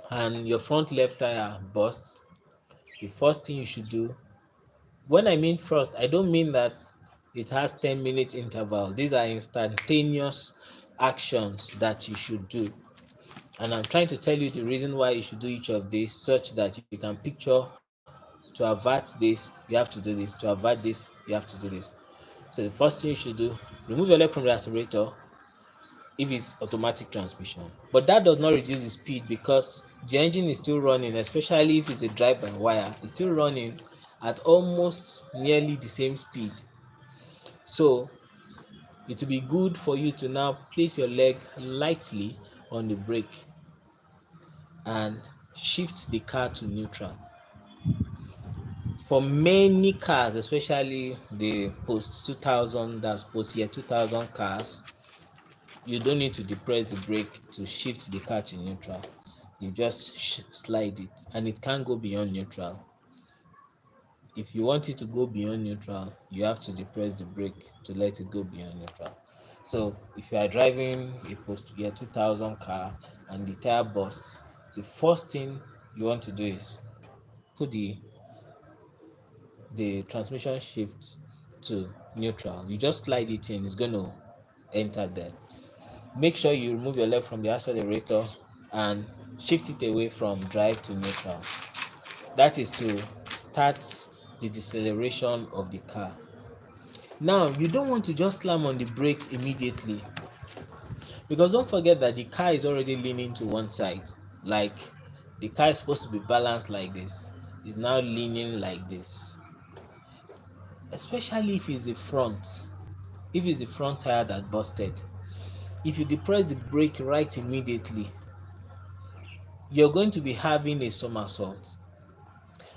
and your front left tire bursts, the first thing you should do, when I mean first, I don't mean that it has 10-minute interval. These are instantaneous actions that you should do. And I'm trying to tell you the reason why you should do each of these, such that you can picture, to avert this, you have to do this, to avert this, you have to do this. So the first thing you should do, remove your leg from the accelerator if it's automatic transmission. But that does not reduce the speed, because the engine is still running, especially if it's a drive-by-wire. It's still running at almost nearly the same speed. So it will be good for you to now place your leg lightly on the brake and shift the car to neutral. For many cars, especially the post 2000, that's post year 2000 cars, you don't need to depress the brake to shift the car to neutral. You just slide it, and it can't go beyond neutral. If you want it to go beyond neutral, you have to depress the brake to let it go beyond neutral. So if you are driving a post year 2000 car and the tire bursts, the first thing you want to do is put the transmission shift to neutral. You just slide it in, it's going to enter there. Make sure you remove your leg from the accelerator and shift it away from drive to neutral. That is to start the deceleration of the car. Now, you don't want to just slam on the brakes immediately, because don't forget that the car is already leaning to one side. Like The car is supposed to be balanced like this. It's now leaning like this. Especially if it's the front. If it's the front tire that busted. If you depress the brake right immediately, you're going to be having a somersault.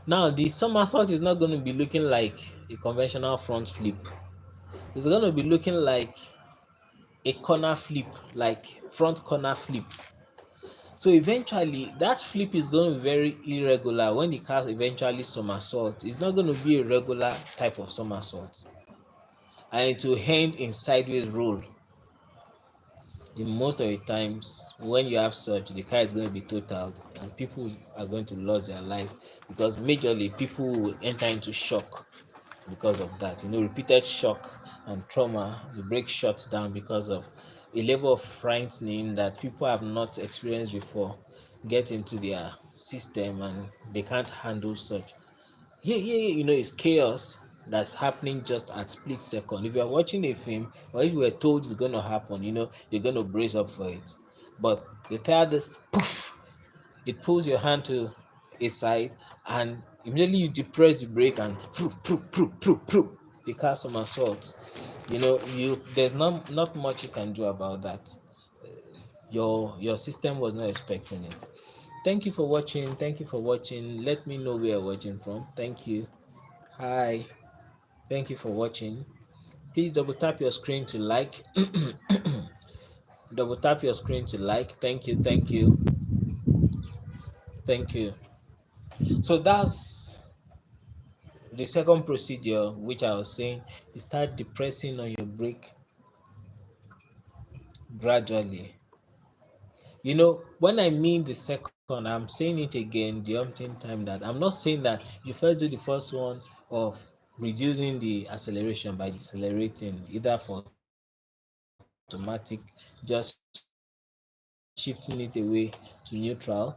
Now, the somersault is not going to be looking like a conventional front flip. It's going to be looking like a corner flip, like front corner flip. So eventually, that flip is going to be very irregular. When the car eventually somersault, it's not going to be a regular type of somersault, and it will end in sideways roll. In most of the times, when you have such, the car is going to be totaled, and people are going to lose their life, because majorly people will enter into shock because of that. Repeated shock and trauma, the brake shuts down because of a level of frightening that people have not experienced before get into their system, and they can't handle such. It's chaos that's happening just at split second. If you're watching a film, or if you were told it's going to happen, you're going to brace up for it. But the tire this poof, it pulls your hand to a side, and immediately you depress the brake, and the car somersaults. There's not much you can do about that. Your system was not expecting it. Thank you for watching. Thank you for watching. Let me know where you're watching from. Thank you. Hi. Thank you for watching. Please double tap your screen to like. Double tap your screen to like. Thank you. Thank you. Thank you. So that's the second procedure, which I was saying. You start depressing on your brake gradually. When I mean the second, I'm saying it again the umpteenth time, that I'm not saying that you first do the first one of reducing the acceleration by decelerating, either for automatic, just shifting it away to neutral,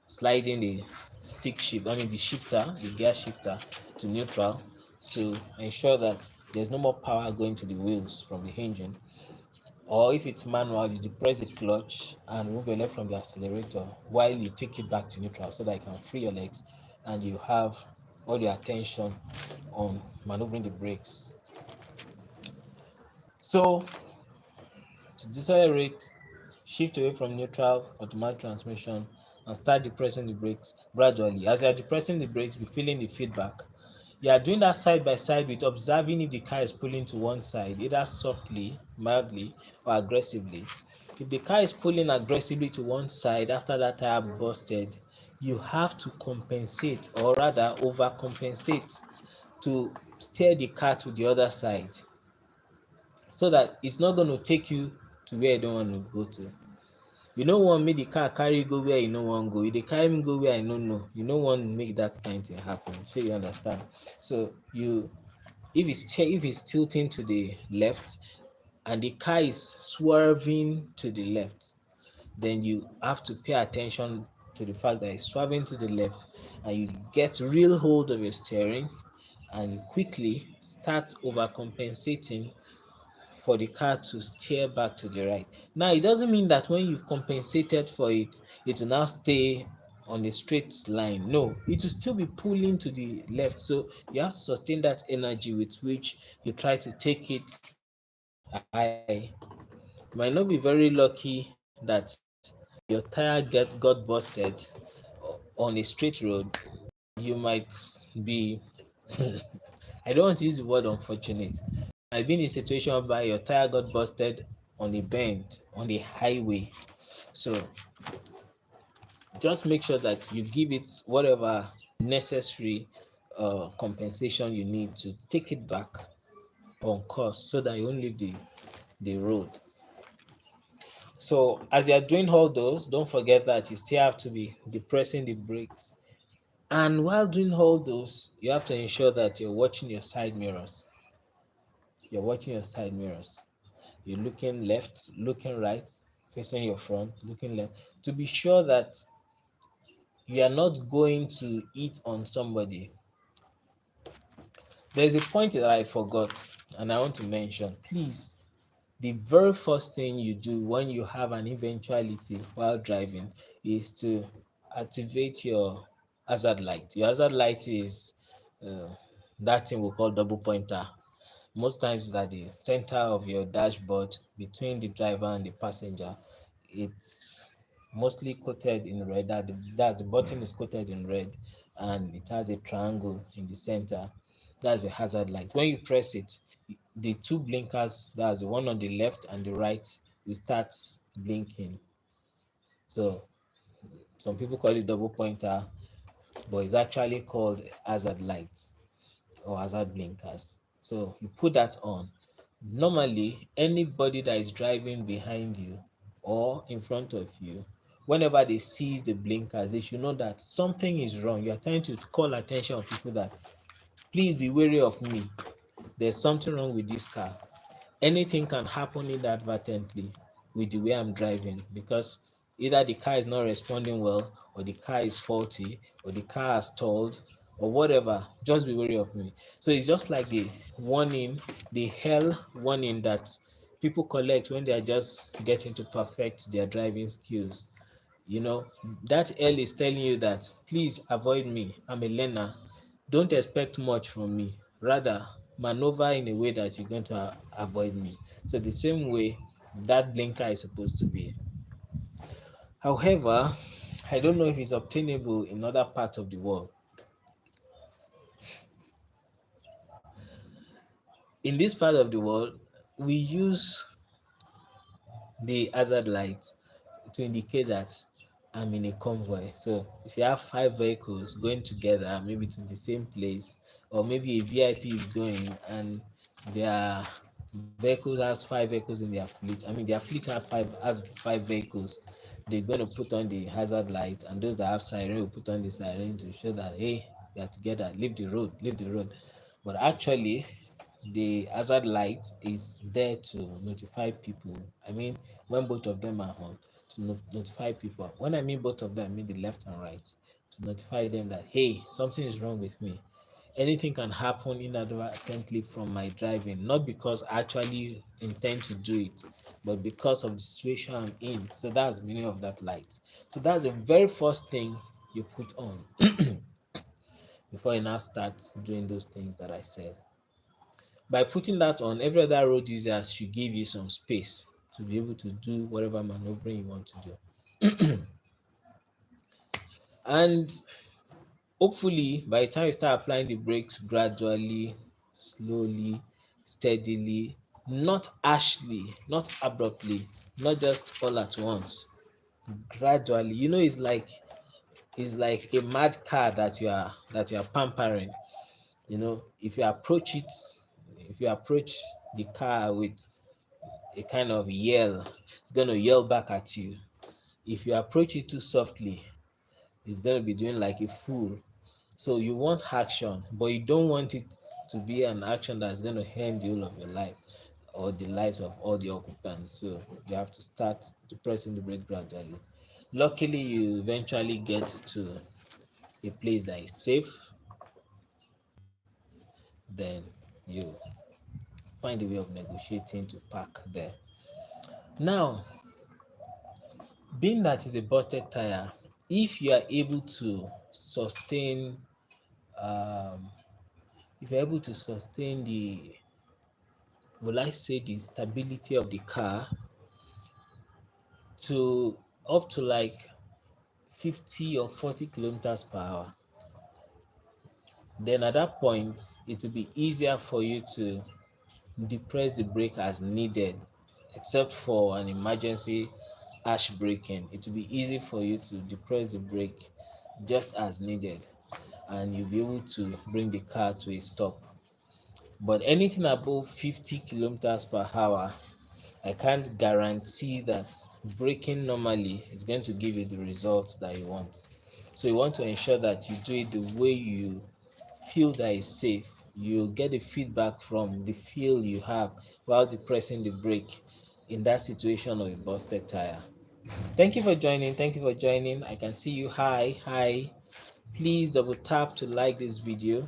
sliding the stick shift, the shifter, the gear shifter to neutral, to ensure that there's no more power going to the wheels from the engine. Or if it's manual, you depress the clutch and remove your leg from the accelerator while you take it back to neutral, so that you can free your legs and you have all your attention on maneuvering the brakes. So to decelerate, shift away from neutral automatic transmission and start depressing the brakes gradually. As you are depressing the brakes, be feeling the feedback. You are doing that side by side with observing if the car is pulling to one side, either softly, mildly, or aggressively. If the car is pulling aggressively to one side after that tire busted, you have to compensate, or rather overcompensate, to steer the car to the other side, so that it's not going to take you to where you don't want to go to. You no wan make the car carry you go where you no wan go. You dey carry me go where I no know. You no wan make that kind thing happen. Shey you understand? So if it's tilting to the left and the car is swerving to the left, then you have to pay attention to the fact that it's swerving to the left, and you get real hold of your steering, and you quickly start overcompensating for the car to steer back to the right. Now, it doesn't mean that when you've compensated for it, it will now stay on a straight line. No, it will still be pulling to the left. So you have to sustain that energy with which you try to take it high. You might not be very lucky that your tire got busted on a straight road. You might be I don't want to use the word unfortunate. I've been in a situation whereby your tire got busted on a bend on the highway. So just make sure that you give it whatever necessary compensation you need to take it back on course, so that you won't leave the road. So as you're doing all those, don't forget that you still have to be depressing the brakes. And while doing all those, you have to ensure that you're watching your side mirrors. You're watching your side mirrors. You're looking left, looking right, facing your front, looking left, to be sure that you are not going to hit on somebody. There's a point that I forgot and I want to mention. Please, the very first thing you do when you have an eventuality while driving is to activate your hazard light. Your hazard light is uh, that thing we call double pointer. Most times it's at the center of your dashboard between the driver and the passenger. It's mostly coated in red. That's the button is coated in red, and it has a triangle in the center. That's a hazard light. When you press it, the two blinkers, that's the one on the left and the right, will start blinking. So some people call it double pointer, but it's actually called hazard lights or hazard blinkers. So you put that on. Normally, anybody that is driving behind you or in front of you, whenever they see the blinkers, they should know that something is wrong. You are trying to call attention of people that please be wary of me. There's something wrong with this car. Anything can happen inadvertently with the way I'm driving, because either the car is not responding well, or the car is faulty, or the car has stalled, or whatever. Just be wary of me. So it's just like the warning, the hell warning that people collect when they are just getting to perfect their driving skills. You know, that L is telling you that please avoid me. I'm a learner. Don't expect much from me. Rather, maneuver in a way that you're going to avoid me. So the same way that blinker is supposed to be. However, I don't know if it's obtainable in other parts of the world. In this part of the world, we use the hazard light to indicate that I'm in a convoy. So if you have five vehicles going together, maybe to the same place, or maybe a VIP is going and their vehicles has five vehicles in their fleet. I mean, their fleet has five vehicles. They're going to put on the hazard light, and those that have siren will put on the siren to show that hey, we are together. Leave the road, leave the road. But actually, the hazard light is there to notify people. I mean, when both of them are on, to notify people. When I mean both of them, I mean the left and right, to notify them that hey, something is wrong with me. Anything can happen inadvertently from my driving, not because I actually intend to do it, but because of the situation I'm in. So that's the meaning of that light. So that's the very first thing you put on before you now start doing those things that I said. By putting that on, every other road user should give you some space to be able to do whatever maneuvering you want to do. And hopefully, by the time you start applying the brakes gradually, slowly, steadily, not harshly, not abruptly, not just all at once, gradually. You know, it's like a mad car that you are pampering. You know, if you approach the car with a kind of yell, it's going to yell back at you. If you approach it too softly, it's going to be doing like a fool. So you want action, but you don't want it to be an action that's going to end the whole of your life or the lives of all the occupants. So you have to start to pressing the brake gradually. Luckily, you eventually get to a place that is safe, then you find a way of negotiating to park there. Now, being that is a busted tire, if you are able to sustain, um, if you're able to sustain the, will I say, the stability of the car to up to like 50 or 40 kilometers per hour, then at that point, it will be easier for you to depress the brake as needed, except for an emergency harsh braking. It will be easy for you to depress the brake just as needed, and you'll be able to bring the car to a stop. But anything above 50 kilometers per hour, I can't guarantee that braking normally is going to give you the results that you want. So you want to ensure that you do it the way you feel that is safe. You get the feedback from the feel you have while depressing the brake in that situation of a busted tire. Thank you for joining. Thank you for joining. I can see you. Hi, hi. Please double tap to like this video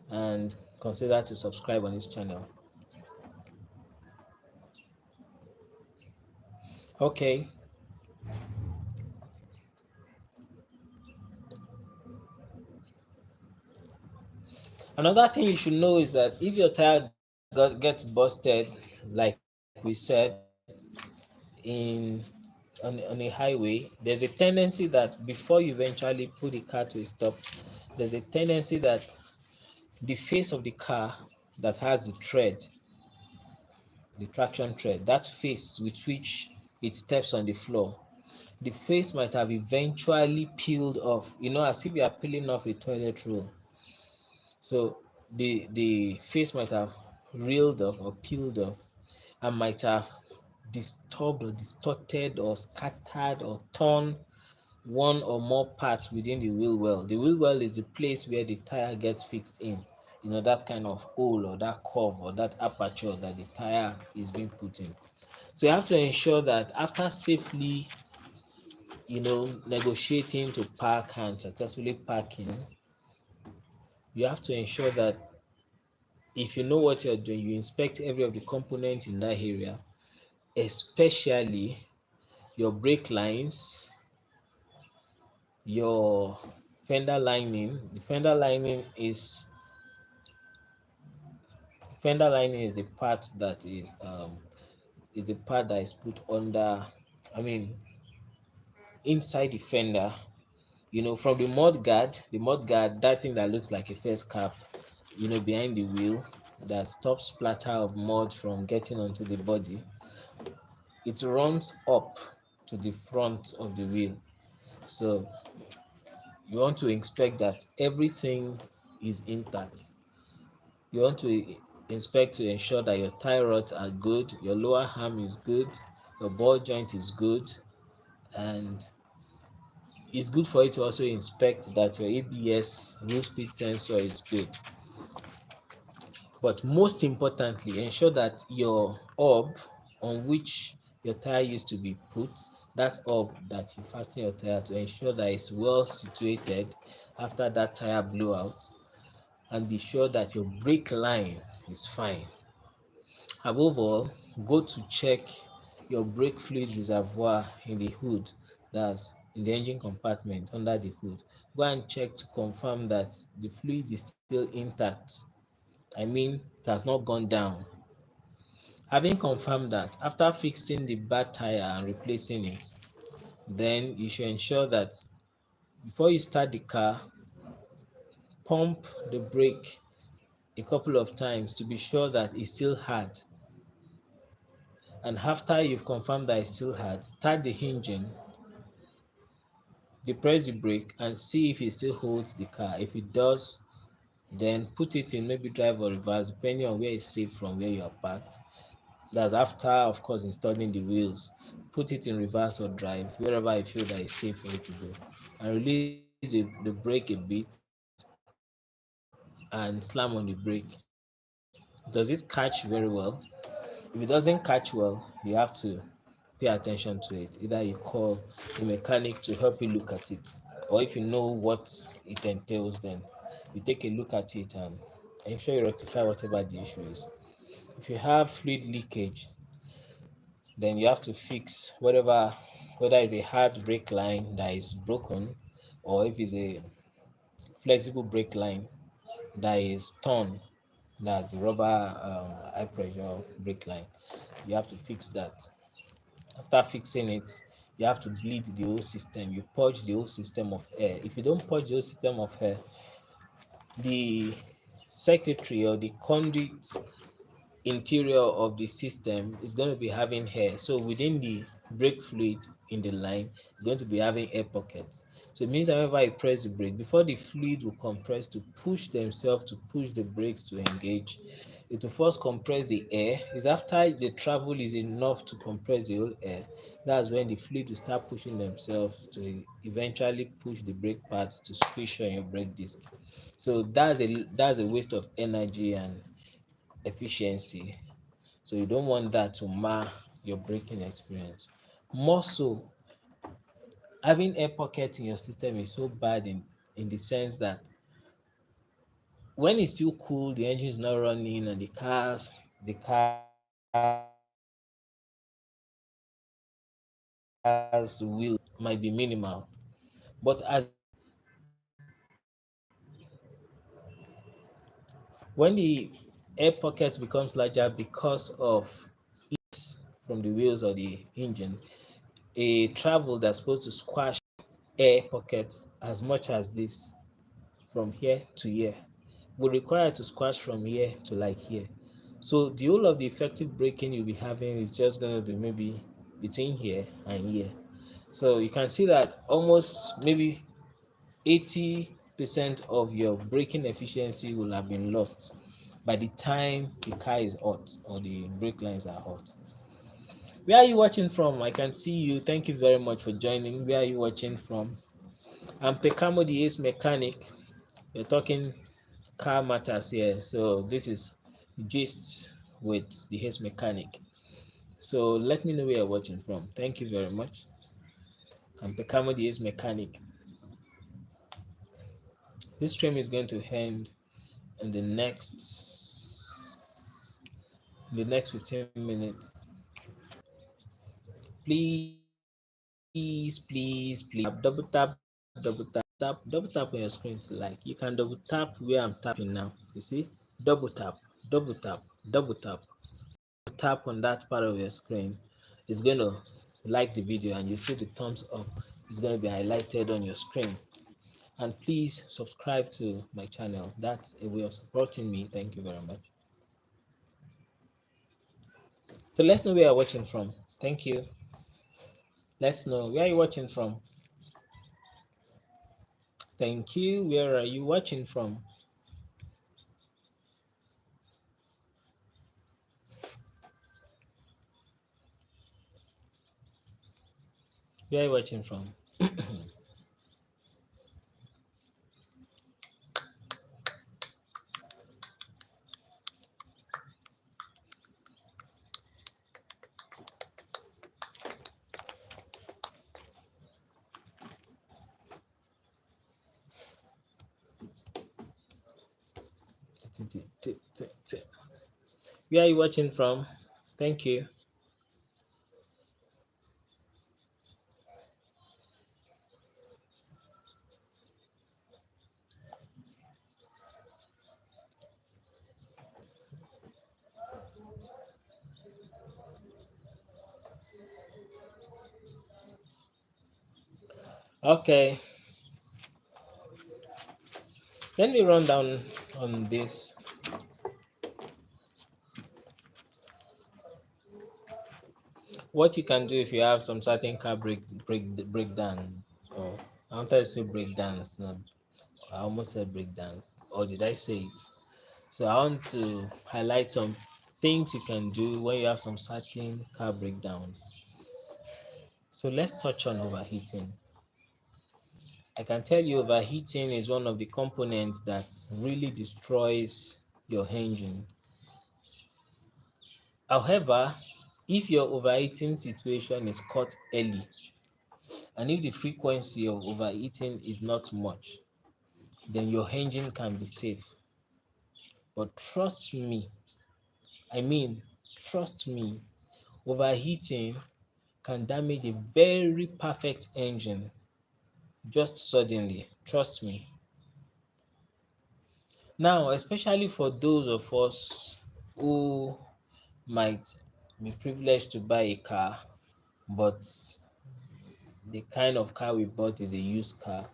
and consider to subscribe on this channel. Okay. Another thing you should know is that if your tire gets busted, like we said, in on a highway, there's a tendency that before you eventually put the car to a stop, there's a tendency that the face of the car that has the tread, the traction tread, that face with which it steps on the floor, the face might have eventually peeled off, as if you are peeling off a toilet roll. So the face might have reeled off or peeled off and might have disturbed or distorted or scattered or torn one or more parts within the wheel well. The wheel well is the place where the tire gets fixed in. That kind of hole or that curve or that aperture that the tire is being put in. So you have to ensure that after safely, negotiating to park and successfully parking, you have to ensure that if you know what you're doing, you inspect every of the components in that area, especially your brake lines, your fender lining. The fender lining is the part that is the part that is put under, I mean, inside the fender. From the mud guard, that thing that looks like a face cap, behind the wheel, that stops splatter of mud from getting onto the body. It runs up to the front of the wheel. So you want to inspect that everything is intact. You want to inspect to ensure that your tie rods are good, your lower arm is good, your ball joint is good, and it's good for you to also inspect that your ABS wheel speed sensor is good. But most importantly, ensure that your hub on which your tire used to be put, that hub that you fasten your tire to, ensure that it's well situated after that tire blowout, and be sure that your brake line is fine. Above all, go to check your brake fluid reservoir in the hood, that's in the engine compartment under the hood. Go and check to confirm that the fluid is still intact. I mean, it has not gone down. Having confirmed that, after fixing the bad tire and replacing it, then you should ensure that before you start the car, pump the brake a couple of times to be sure that it's still hard. And after you've confirmed that it's still hard, start the engine, depress the brake, and see if it still holds the car. If it does, then put it in maybe drive or reverse, depending on where it's safe from where you are parked. That's after, of course, installing the wheels. Put it in reverse or drive, wherever I feel that it's safe for you to go. And release the brake a bit and slam on the brake. Does it catch very well? If it doesn't catch well, you have to pay attention to it. Either you call a mechanic to help you look at it, or if you know what it entails, then you take a look at it and ensure you rectify whatever the issue is. If you have fluid leakage, then you have to fix whether it's a hard brake line that is broken, or if it's a flexible brake line that is torn, that's the rubber high pressure brake line. You have to fix that. After fixing it, you have to bleed the whole system. You purge the whole system of air. If you don't purge the whole system of air, the circuitry or the conduit interior of the system is going to be having air. So within the brake fluid in the line, you're going to be having air pockets. So it means whenever you press the brake, before the fluid will compress to push themselves to push the brakes to engage, it will first compress the air. It's after the travel is enough to compress the whole air. That's when the fluid will start pushing themselves to eventually push the brake pads to squish on your brake disc. So that's a waste of energy and efficiency. So you don't want that to mar your braking experience. More so, having air pockets in your system is so bad in the sense that when it's still cool, the engine is not running, and the car's wheel might be minimal. But as the engine gets cool, the fluid will start pushing. When the air pocket becomes larger because of from the wheels or the engine, a travel that's supposed to squash air pockets as much as this from here to here will require to squash from here to like here. So the whole of the effective braking you'll be having is just going to be maybe between here and here. So you can see that almost maybe 80% of your braking efficiency will have been lost by the time the car is hot or the brake lines are hot. Where are you watching from? I can see you. Thank you very much for joining. Where are you watching from? I'm Pekamo, the Ace Mechanic. We're talking car matters here. So this is gist with the Ace Mechanic. So let me know where you're watching from. Thank you very much. I'm Pekamo, the Ace Mechanic. This stream is going to end in the next 15 minutes. Please, please, please double tap on your screen to like. You can double tap where I'm tapping now. You see? Double tap, double tap, double tap. Tap on that part of your screen. It's going to like the video and you see the thumbs up. It's going to be highlighted on your screen. And please subscribe to my channel. That's a way of supporting me. Thank you very much. So let's know where you're watching from. Thank you. Let's know where you're watching from. Thank you. Where are you watching from? Where are you watching from? Where are you watching from? Thank you. Okay. Let me run down on this. What you can do if you have some certain car breakdown, or I wanted to say breakdowns. No, I almost said breakdowns, or did I say it? So I want to highlight some things you can do when you have some certain car breakdowns. So let's touch on overheating. I can tell you overheating is one of the components that really destroys your engine. However, if your overheating situation is caught early, and if the frequency of overheating is not much, then your engine can be safe. But trust me, I mean, trust me, overheating can damage a very perfect engine just suddenly. Trust me. Now, especially for those of us who might be privileged to buy a car, but the kind of car we bought is a used car,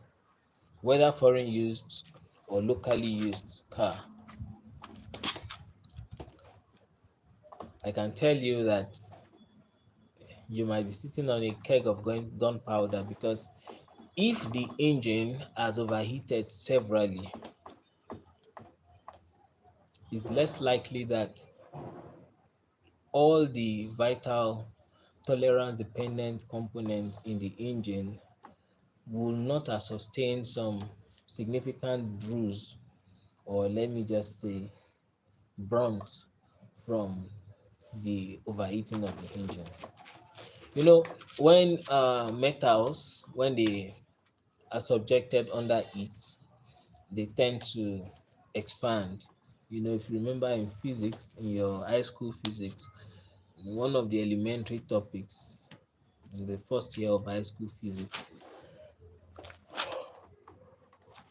whether foreign used or locally used car, I can tell you that you might be sitting on a keg of gunpowder, because if the engine has overheated severally, it's less likely that all the vital tolerance dependent components in the engine will not have sustained some significant bruise, or let me just say burnt, from the overheating of the engine. You know, when metals, when they are subjected under heat, they tend to expand. You know, if you remember in physics, in your high school physics, one of the elementary topics in the first year of high school physics.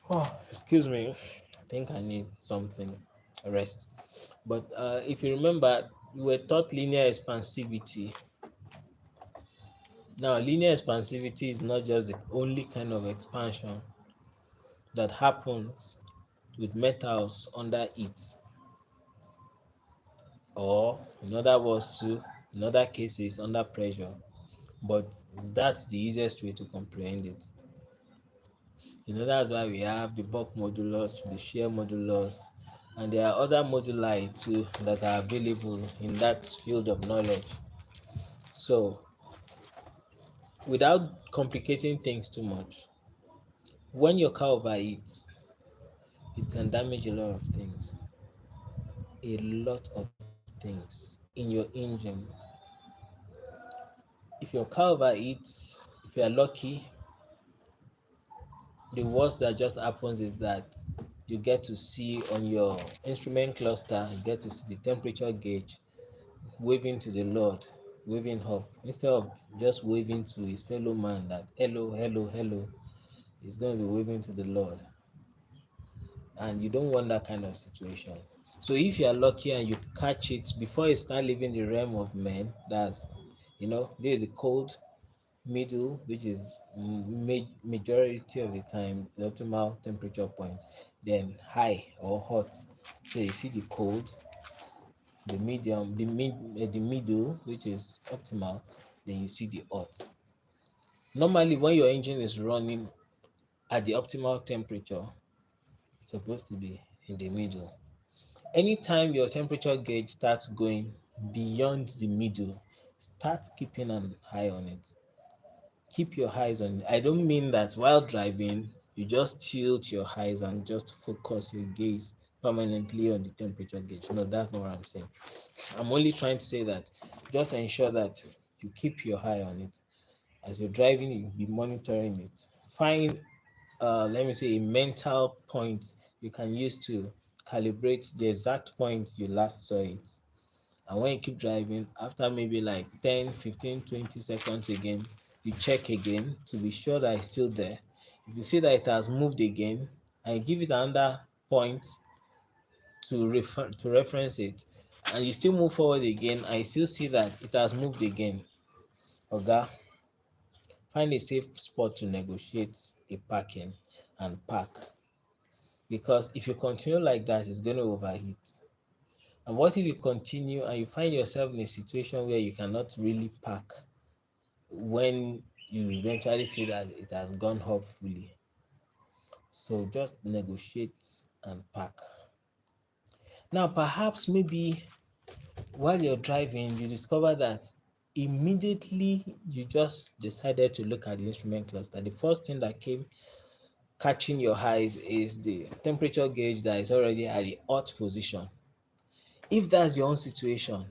Oh, excuse me. I think I need something. rest. But if you remember, we were taught linear expansivity. Now, linear expansivity is not just the only kind of expansion that happens with metals under heat, or in other words, too, in other cases, under pressure. But that's the easiest way to comprehend it. You know, that's why we have the bulk modulus, the shear modulus, and there are other moduli too that are available in that field of knowledge. So, without complicating things too much, when your car overheats, it can damage a lot of things. A lot of things in your engine. If your car overheats, if you are lucky, the worst that just happens is that you get to see on your instrument cluster, you get to see the temperature gauge waving to the Lord, waving up, instead of just waving to his fellow man that hello, hello, hello, he's going to be waving to the Lord. And you don't want that kind of situation. So if you are lucky and you catch it before it start leaving the realm of men, that's, there is a cold middle, which is majority of the time the optimal temperature point, then high or hot. So you see the cold, the medium, the middle, which is optimal, then you see the hot. Normally, when your engine is running at the optimal temperature, it's supposed to be in the middle. Anytime your temperature gauge starts going beyond the middle, start keeping an eye on it. Keep your eyes on it. I don't mean that while driving, you just tilt your eyes and just focus your gaze permanently on the temperature gauge. No, that's not what I'm saying. I'm only trying to say that just ensure that you keep your eye on it. As you're driving, you be monitoring it. Find, let me say, a mental point you can use to calibrate the exact point you last saw it. And when you keep driving, after maybe like 10, 15, 20 seconds again, you check again to be sure that it's still there. If you see that it has moved again, and you give it another point to reference it, and you still move forward again, and you still see that it has moved again, Oga, find a safe spot to negotiate a parking and park. Because if you continue like that, it's going to overheat. And what if you continue and you find yourself in a situation where you cannot really park when you eventually see that it has gone up fully? So just negotiate and park. Now, perhaps maybe while you're driving, you discover that immediately you just decided to look at the instrument cluster. The first thing that came catching your eyes is the temperature gauge that is already at the hot position. If that's your own situation,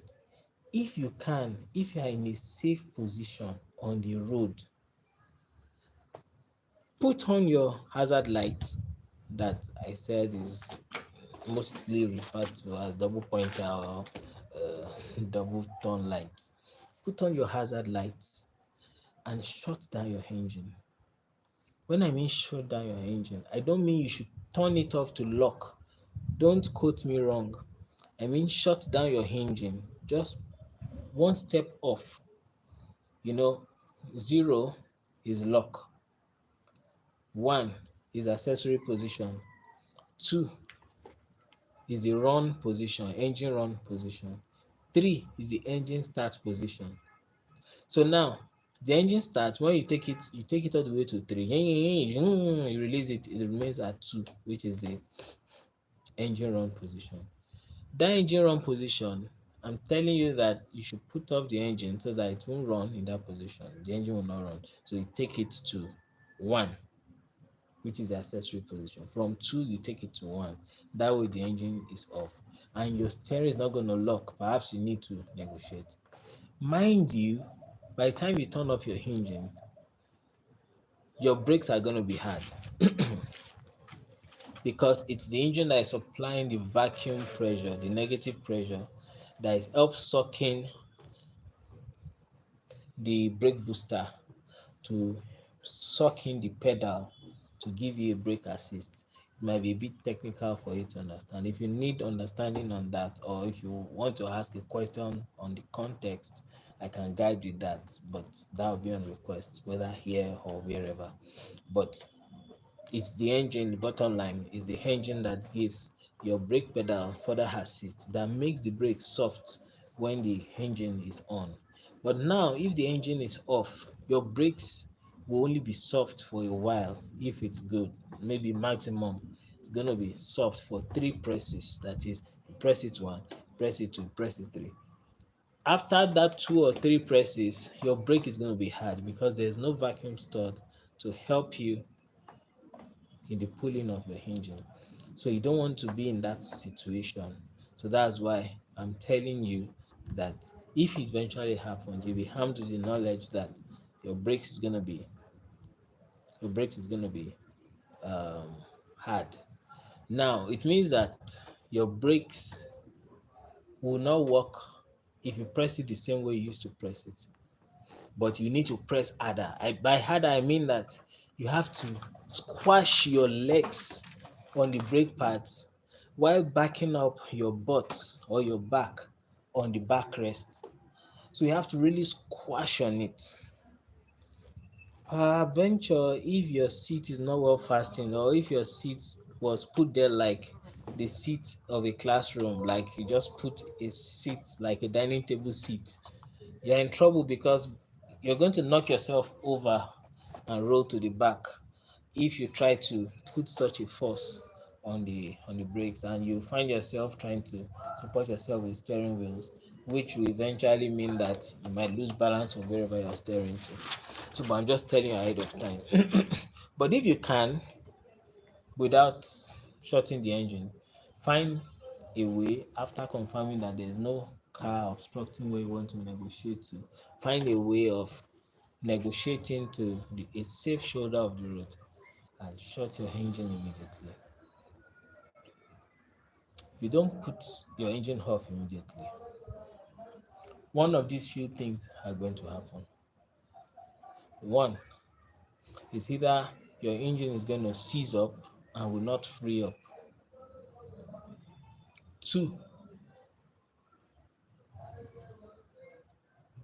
if you can, if you are in a safe position on the road, put on your hazard light that I said is mostly referred to as double pointer or double turn lights. Put on your hazard lights and shut down your engine. When I mean shut down your engine, I don't mean you should turn it off to lock. Don't quote me wrong. I mean shut down your engine. Just one step off. You know, zero is lock. One is accessory position. Two is the run position, engine run position. Three is the engine start position. So now the engine starts when you take it all the way to three. You release it, it remains at two, which is the engine run position. That engine run position, I'm telling you that you should put off the engine so that it won't run in that position. The engine will not run. So you take it to one, which is the accessory position. From two, you take it to one. That way the engine is off. And your steering is not going to lock. Perhaps you need to negotiate. Mind you, by the time you turn off your engine, your brakes are going to be hard because it's the engine that is supplying the vacuum pressure, the negative pressure that is help sucking the brake booster to suck in the pedal to give you a brake assist. might be a bit technical for you to understand. If you need understanding on that, or if you want to ask a question on the context, I can guide you that, but that will be on request, whether here or wherever. But it's the engine, the bottom line is the engine that gives your brake pedal further assist, that makes the brake soft when the engine is on. But now, if the engine is off, your brakes will only be soft for a while if it's good. Maybe maximum, it's going to be soft for three presses. That is, press it one, press it two, press it three. After that two or three presses, your brake is going to be hard because there's no vacuum stored to help you in the pulling of your engine. So you don't want to be in that situation. So that's why I'm telling you that if it eventually happens, you'll be armed with the knowledge that your brakes is gonna be your brakes is gonna be um, hard. Now it means that your brakes will not work if you press it the same way you used to press it, but you need to press harder. By harder, I mean that you have to squash your legs on the brake pads while backing up your butt or your back on the backrest. So you have to really squash on it. Peradventure, if your seat is not well fastened, or if your seat was put there like the seat of a classroom, like you just put a seat like a dining table seat, you're in trouble because you're going to knock yourself over and roll to the back if you try to put such a force on the brakes, and you find yourself trying to support yourself with steering wheels, which will eventually mean that you might lose balance of wherever you're steering to. So but I'm just telling you ahead of time. But if you can, without shutting the engine, find a way after confirming that there's no car obstructing where you want to negotiate to. Find a way of negotiating to a safe shoulder of the road and shut your engine immediately. You don't put your engine off immediately. One of these few things are going to happen. One is either your engine is going to seize up and will not free up. Two,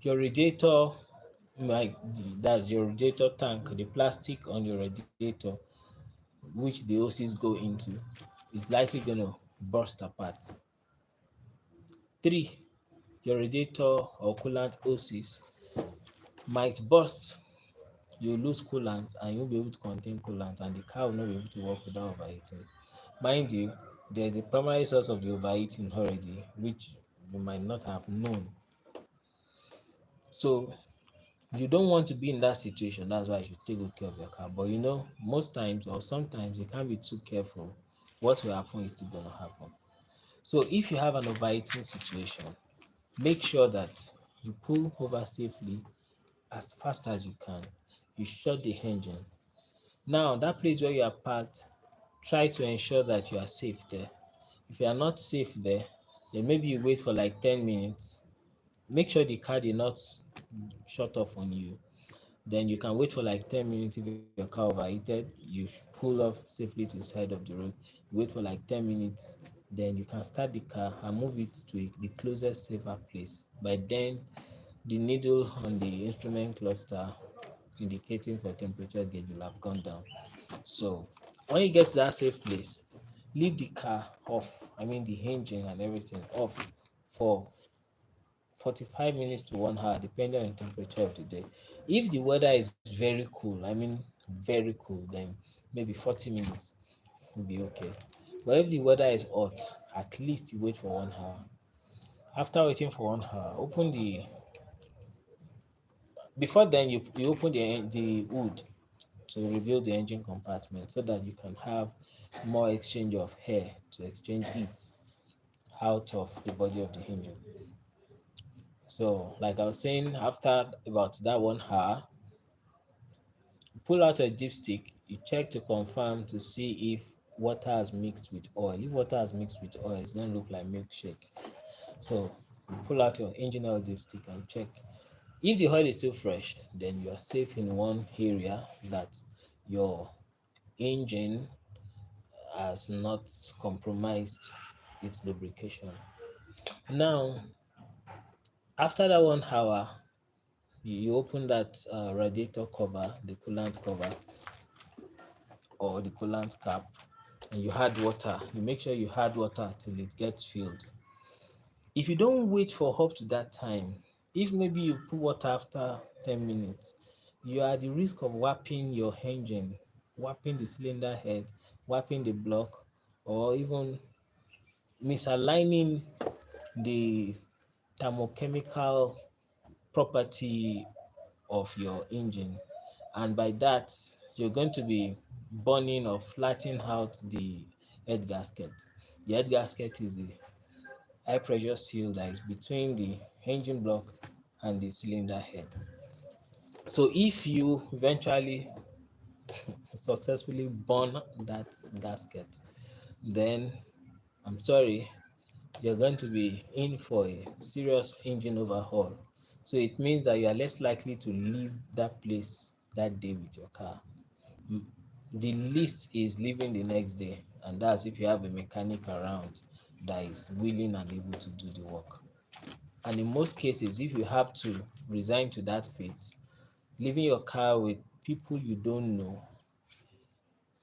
your radiator, like that's your radiator tank, the plastic on your radiator, which the hoses go into, is likely going to burst apart. Three, your radiator or coolant hoses might burst. You lose coolant and you won't be able to contain coolant, and the car will not be able to work without overheating. Mind you, there's a primary source of the overheating already, which you might not have known. So you don't want to be in that situation. That's why you should take good care of your car. But you know, most times or sometimes you can't be too careful. What will happen is still gonna happen. So if you have an overheating situation, make sure that you pull over safely as fast as you can. You shut the engine. Now, that place where you are parked, try to ensure that you are safe there. If you are not safe there, then maybe you wait for like 10 minutes. Make sure the car did not shut off on you. Then you can wait for like 10 minutes. If your car overheated, you pull off safely to the side of the road. You wait for like 10 minutes. Then you can start the car and move it to the closest safer place. By then, the needle on the instrument cluster indicating for temperature gauge will have gone down. So when you get to that safe place, leave the car off. I mean the engine and everything off for 45 minutes to 1 hour, depending on the temperature of the day. If the weather is very cool, I mean very cool, then maybe 40 minutes will be okay. But if the weather is hot, at least you wait for 1 hour. After waiting for 1 hour, open the before then you open the hood to reveal the engine compartment so that you can have more exchange of air to exchange heat out of the body of the engine. So, like I was saying, after about that 1 hour, pull out a dipstick. You check to confirm to see if water has mixed with oil. If water has mixed with oil, it's going to look like milkshake. So, you pull out your engine oil dipstick and check. If the oil is still fresh, then you are safe in one area, that your engine has not compromised its lubrication. Now, after that 1 hour, you open that radiator cover, the coolant cover, or the coolant cap, and you add water. You make sure you add water till it gets filled. If you don't wait for up to that time, if maybe you put water after 10 minutes, you are at the risk of warping your engine, warping the cylinder head, warping the block, or even misaligning the thermochemical property of your engine. And by that, you're going to be burning or flattening out the head gasket. The head gasket is the high pressure seal that is between the engine block and the cylinder head. So if you eventually successfully burn that gasket, then I'm sorry, you're going to be in for a serious engine overhaul. So it means that you are less likely to leave that place that day with your car. The least is leaving the next day, and that's if you have a mechanic around that is willing and able to do the work. And in most cases, if you have to resign to that fate, leaving your car with people you don't know,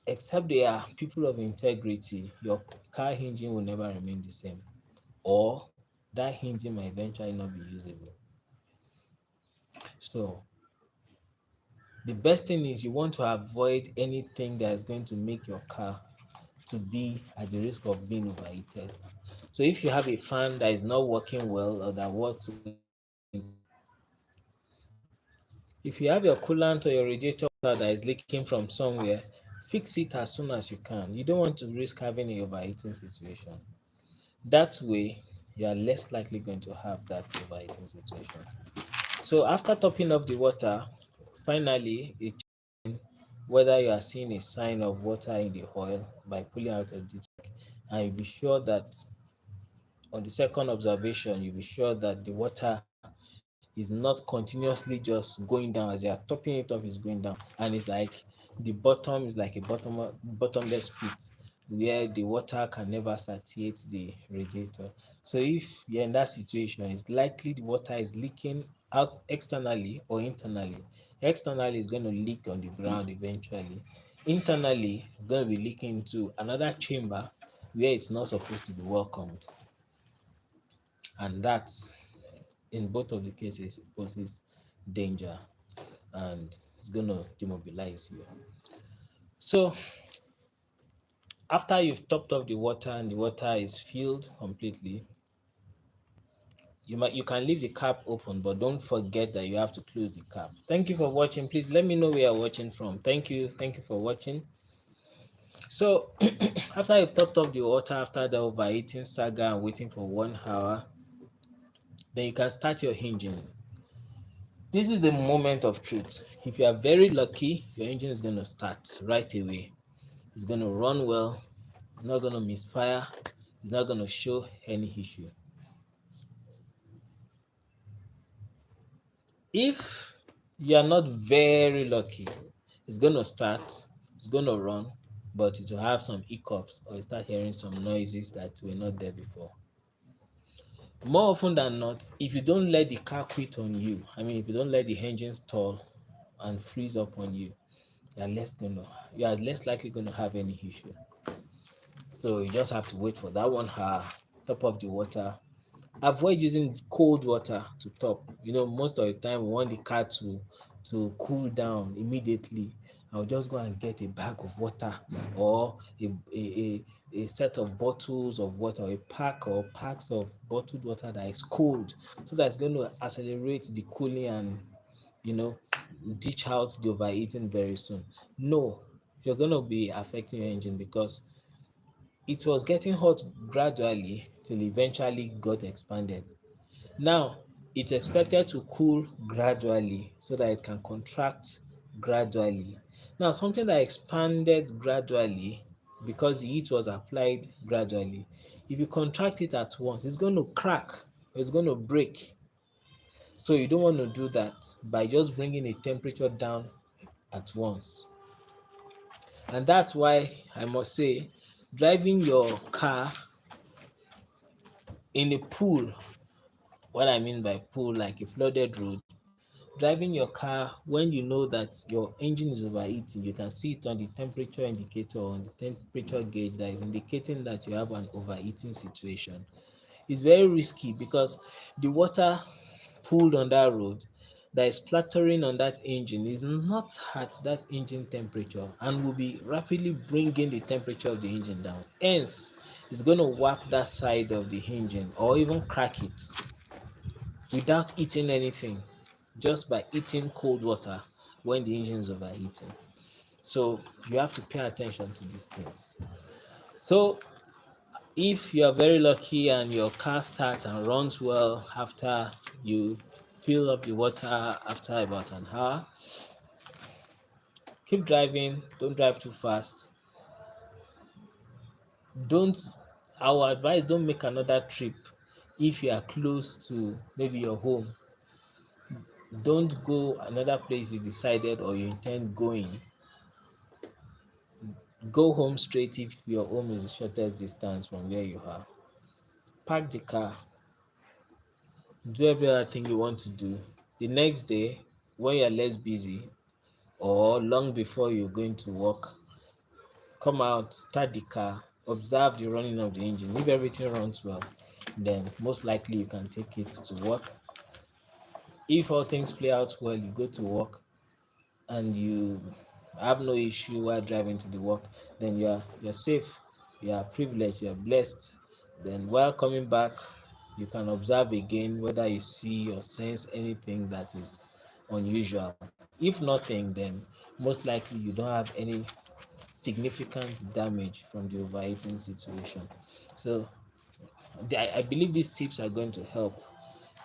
except they are people of integrity, your car engine will never remain the same, or that engine might eventually not be usable. So the best thing is you want to avoid anything that is going to make your car to be at the risk of being overheated. So if you have a fan that is not working well or that works if you have your coolant or your radiator that is leaking from somewhere, fix it as soon as you can. You don't want to risk having a overheating situation. That way, you are less likely going to have that overheating situation. So after topping off the water, finally, whether you are seeing a sign of water in the oil by pulling out of the check, and you'll be sure that on the second observation, you'll be sure that the water is not continuously just going down as they are topping it off, is going down, and it's like the bottom is like a bottomless pit where the water can never satiate the radiator. So if you're in that situation, it's likely the water is leaking out externally or internally. Externally, it's going to leak on the ground eventually. Internally, it's going to be leaking into another chamber where it's not supposed to be welcomed. And that's in both of the cases it poses danger and it's going to demobilize you. So after you've topped off the water and the water is filled completely, you can leave the cap open, but don't forget that you have to close the cap. Thank you for watching. Please let me know where you're watching from. Thank you for watching. So after you've topped off the water after the overheating saga and waiting for 1 hour, then you can start your engine. This is the moment of truth. If you are very lucky, your engine is going to start right away. It's going to run well. It's not going to misfire. It's not going to show any issue. If you are not very lucky, it's going to start, it's going to run, but it will have some hiccups or you start hearing some noises that were not there before. More often than not, if you don't let the car quit on you, if you don't let the engine stall and freeze up on you, you are less likely going to have any issue. So you just have to wait for that 1 hour, top of the water. Avoid using cold water to top. Most of the time we want the car to cool down immediately. I'll just go and get a bag of water or a set of bottles of water, a pack or packs of bottled water that is cold, so that's going to accelerate the cooling and ditch out the overheating very soon. No, you're going to be affecting your engine because it was getting hot gradually till eventually got expanded. Now, it's expected to cool gradually so that it can contract gradually. Now, something that expanded gradually because the heat was applied gradually, if you contract it at once, it's going to crack, it's going to break. So you don't want to do that by just bringing a temperature down at once. And that's why I must say Driving your car in a pool, what I mean by pool, like a flooded road, driving your car when you know that your engine is overheating, you can see it on the temperature indicator, on the temperature gauge that is indicating that you have an overheating situation. It's very risky because the water pooled on that road that is splattering on that engine is not at that engine temperature and will be rapidly bringing the temperature of the engine down. Hence, it's going to warp that side of the engine or even crack it without eating anything, just by eating cold water when the engine is overheating. So you have to pay attention to these things. So if you are very lucky and your car starts and runs well after you fill up the water after about an hour, keep driving, don't drive too fast. Don't Our advice, don't make another trip if you are close to maybe your home. Don't go another place you decided or you intend going. Go home straight if your home is the shortest distance from where you are. Park the car, do every other thing you want to do. The next day, when you're less busy or long before you're going to work, come out, start the car, observe the running of the engine. If everything runs well, then most likely you can take it to work. If all things play out well, you go to work and you have no issue while driving to the work, then you're safe, you are privileged, you're blessed. Then while coming back, you can observe again whether you see or sense anything that is unusual. If nothing, then most likely you don't have any significant damage from the overheating situation. So I believe these tips are going to help.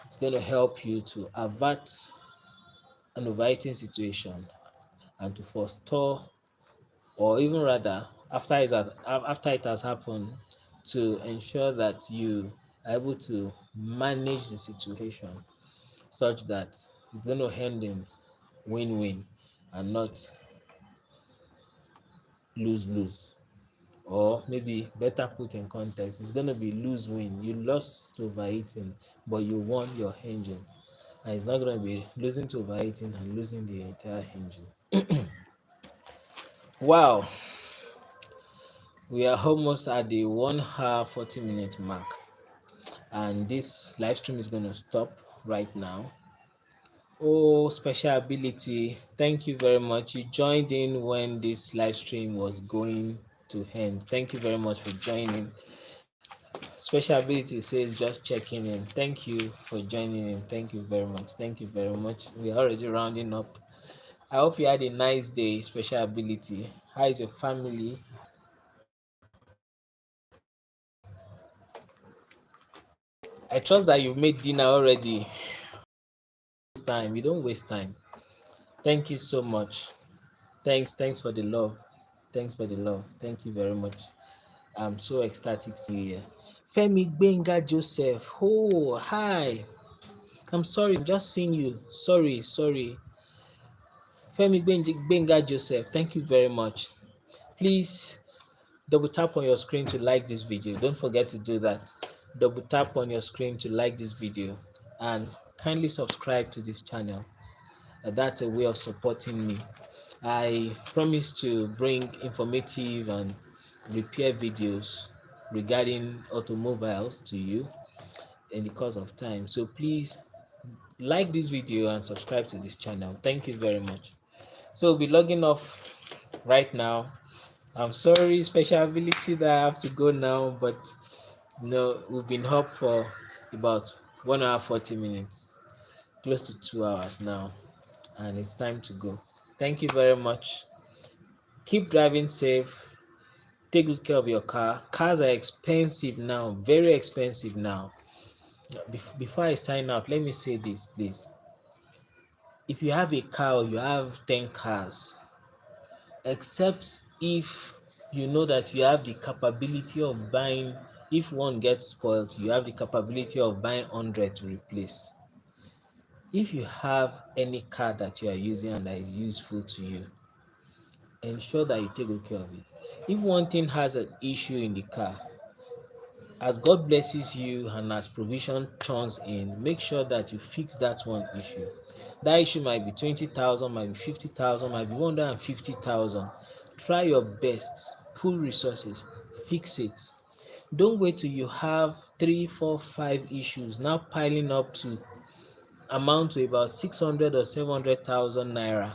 It's going to help you to avert an overheating situation and to forestall, or even rather after it has happened, to ensure that you are able to manage the situation such that it's going to end in win-win and not lose-lose. Or maybe better put in context, it's going to be lose-win. You lost to overheating, but you won your engine, and it's not going to be losing to overheating and losing the entire engine. Wow, we are almost at the 1 hour 40 minute mark, and this live stream is going to stop right now. Oh, special ability, thank you very much. You joined in when this live stream was going to end. Thank you very much for joining. Special ability says just checking in. Thank you for joining in. Thank you very much. Thank you very much. We are already rounding up. I hope you had a nice day, special ability. How is your family? I trust that you've made dinner already. Time. We don't waste time. Thank you so much. Thanks for the love. Thanks for the love. Thank you very much. I'm so ecstatic seeing you here. Femi Benga Joseph. Oh, hi. I'm sorry, I'm just seeing you. Sorry. Femi Benga Joseph, thank you very much. Please double tap on your screen to like this video. Don't forget to do that. Double tap on your screen to like this video and kindly subscribe to this channel. That's a way of supporting me. I promise to bring informative and repair videos regarding automobiles to you in the course of time. So please like this video and subscribe to this channel. Thank you very much. So we'll be logging off right now. I'm sorry, special ability, that I have to go now, but no, we've been up for about 1 hour 40 minutes, close to 2 hours now, and it's time to go. Thank you very much. Keep driving safe. Take good care of your car. Cars are expensive now, very expensive now. Before I sign out, let me say this, please. If you have a car or you have 10 cars, except if you know that you have the capability of buying, if one gets spoiled, you have the capability of buying 100 to replace. If you have any car that you are using and that is useful to you, ensure that you take good care of it. If one thing has an issue in the car, as God blesses you and as provision turns in, make sure that you fix that one issue. That issue might be 20,000, might be 50,000, might be 150,000. Try your best, pull resources, fix it. Don't wait till you have 3, 4, 5 issues now piling up to amount to about 600 or 700,000 naira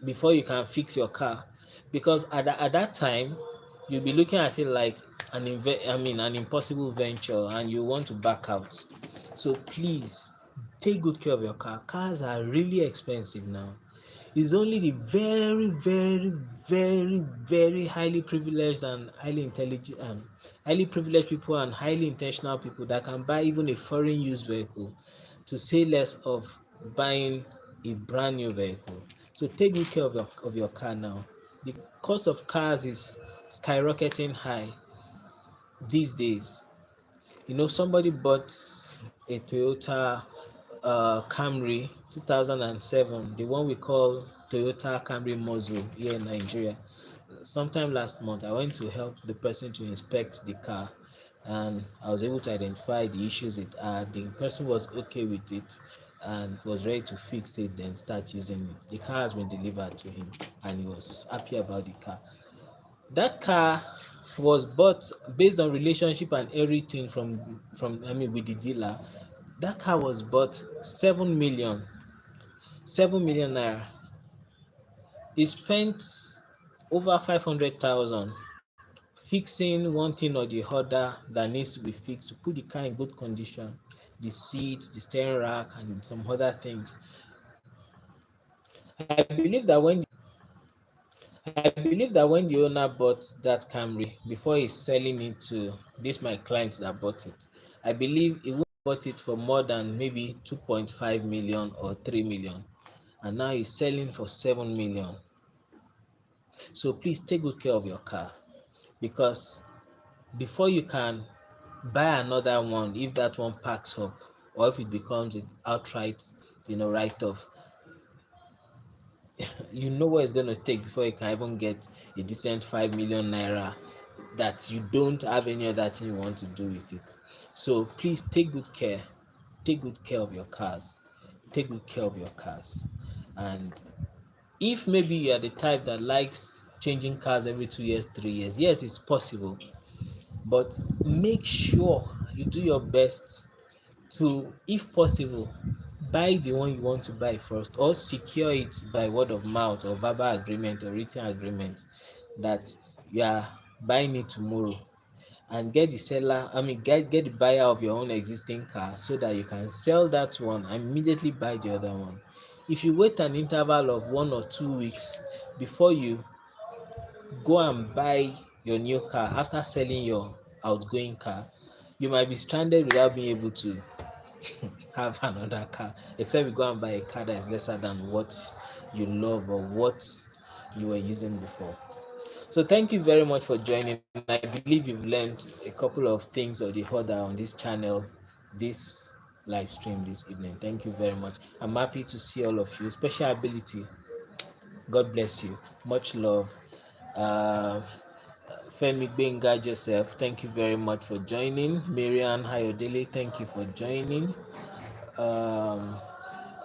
before you can fix your car, because at that time you'll be looking at it like an impossible venture, and you want to back out. So please take good care of your car. Cars are really expensive now. It's only the very, very, very, very highly privileged and highly intelligent highly privileged people and highly intentional people that can buy even a foreign used vehicle, to say less of buying a brand new vehicle. So take good care of your car now. The cost of cars is skyrocketing high these days. Somebody bought a Toyota Camry 2007, the one we call Toyota Camry Muzzle here in Nigeria. Sometime last month, I went to help the person to inspect the car, and I was able to identify the issues it had. The person was okay with it and was ready to fix it, then start using it. The car has been delivered to him, and he was happy about the car. That car was bought based on relationship and everything with the dealer. That car was bought 7 million naira. He spent over 500,000 fixing one thing or the other that needs to be fixed to put the car in good condition, the seats, the steering rack, and some other things. I believe that when the owner bought that Camry, before he's selling it to this my client that bought it, I believe he wouldn't bought it for more than maybe 2.5 million or 3 million, and now he's selling for 7 million. So please take good care of your car, because before you can buy another one, if that one packs up or if it becomes an outright write off, you know what it's going to take before you can even get a decent 5 million naira that you don't have any other thing you want to do with it. So please take good care. Take good care of your cars. Take good care of your cars. And if maybe you are the type that likes changing cars every 2 years, 3 years, yes, it's possible. But make sure you do your best to, if possible, buy the one you want to buy first, or secure it by word of mouth or verbal agreement or written agreement that you are buying it tomorrow, and get the seller get the buyer of your own existing car, so that you can sell that one and immediately buy the other one. If you wait an interval of 1 or 2 weeks before you go and buy your new car after selling your outgoing car, you might be stranded without being able to have another car, except you go and buy a car that is lesser than what you love or what you were using before. So thank you very much for joining. I believe you've learned a couple of things or the other on this channel, this live stream this evening. Thank you very much. I'm happy to see all of you. Special ability. God bless you. Much love. Uh, Femi Benga Joseph, thank you very much for joining. Marian Hayodele, thank you for joining. Um,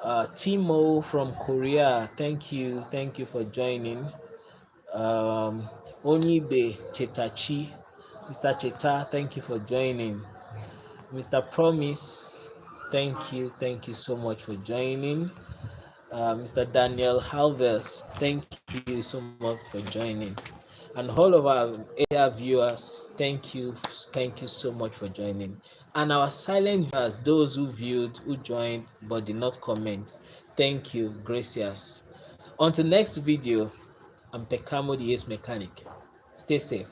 Timo from Korea, thank you for joining. Onyibe Chetachi, Mr. Cheta, thank you for joining. Mr. Promise, thank you so much for joining. Mr. Daniel Halvers, thank you so much for joining. And all of our AI viewers, thank you so much for joining. And our silent viewers, those who viewed, who joined but did not comment, thank you, gracias. Until next video, I'm Pekamo the Ace Mechanic. Stay safe.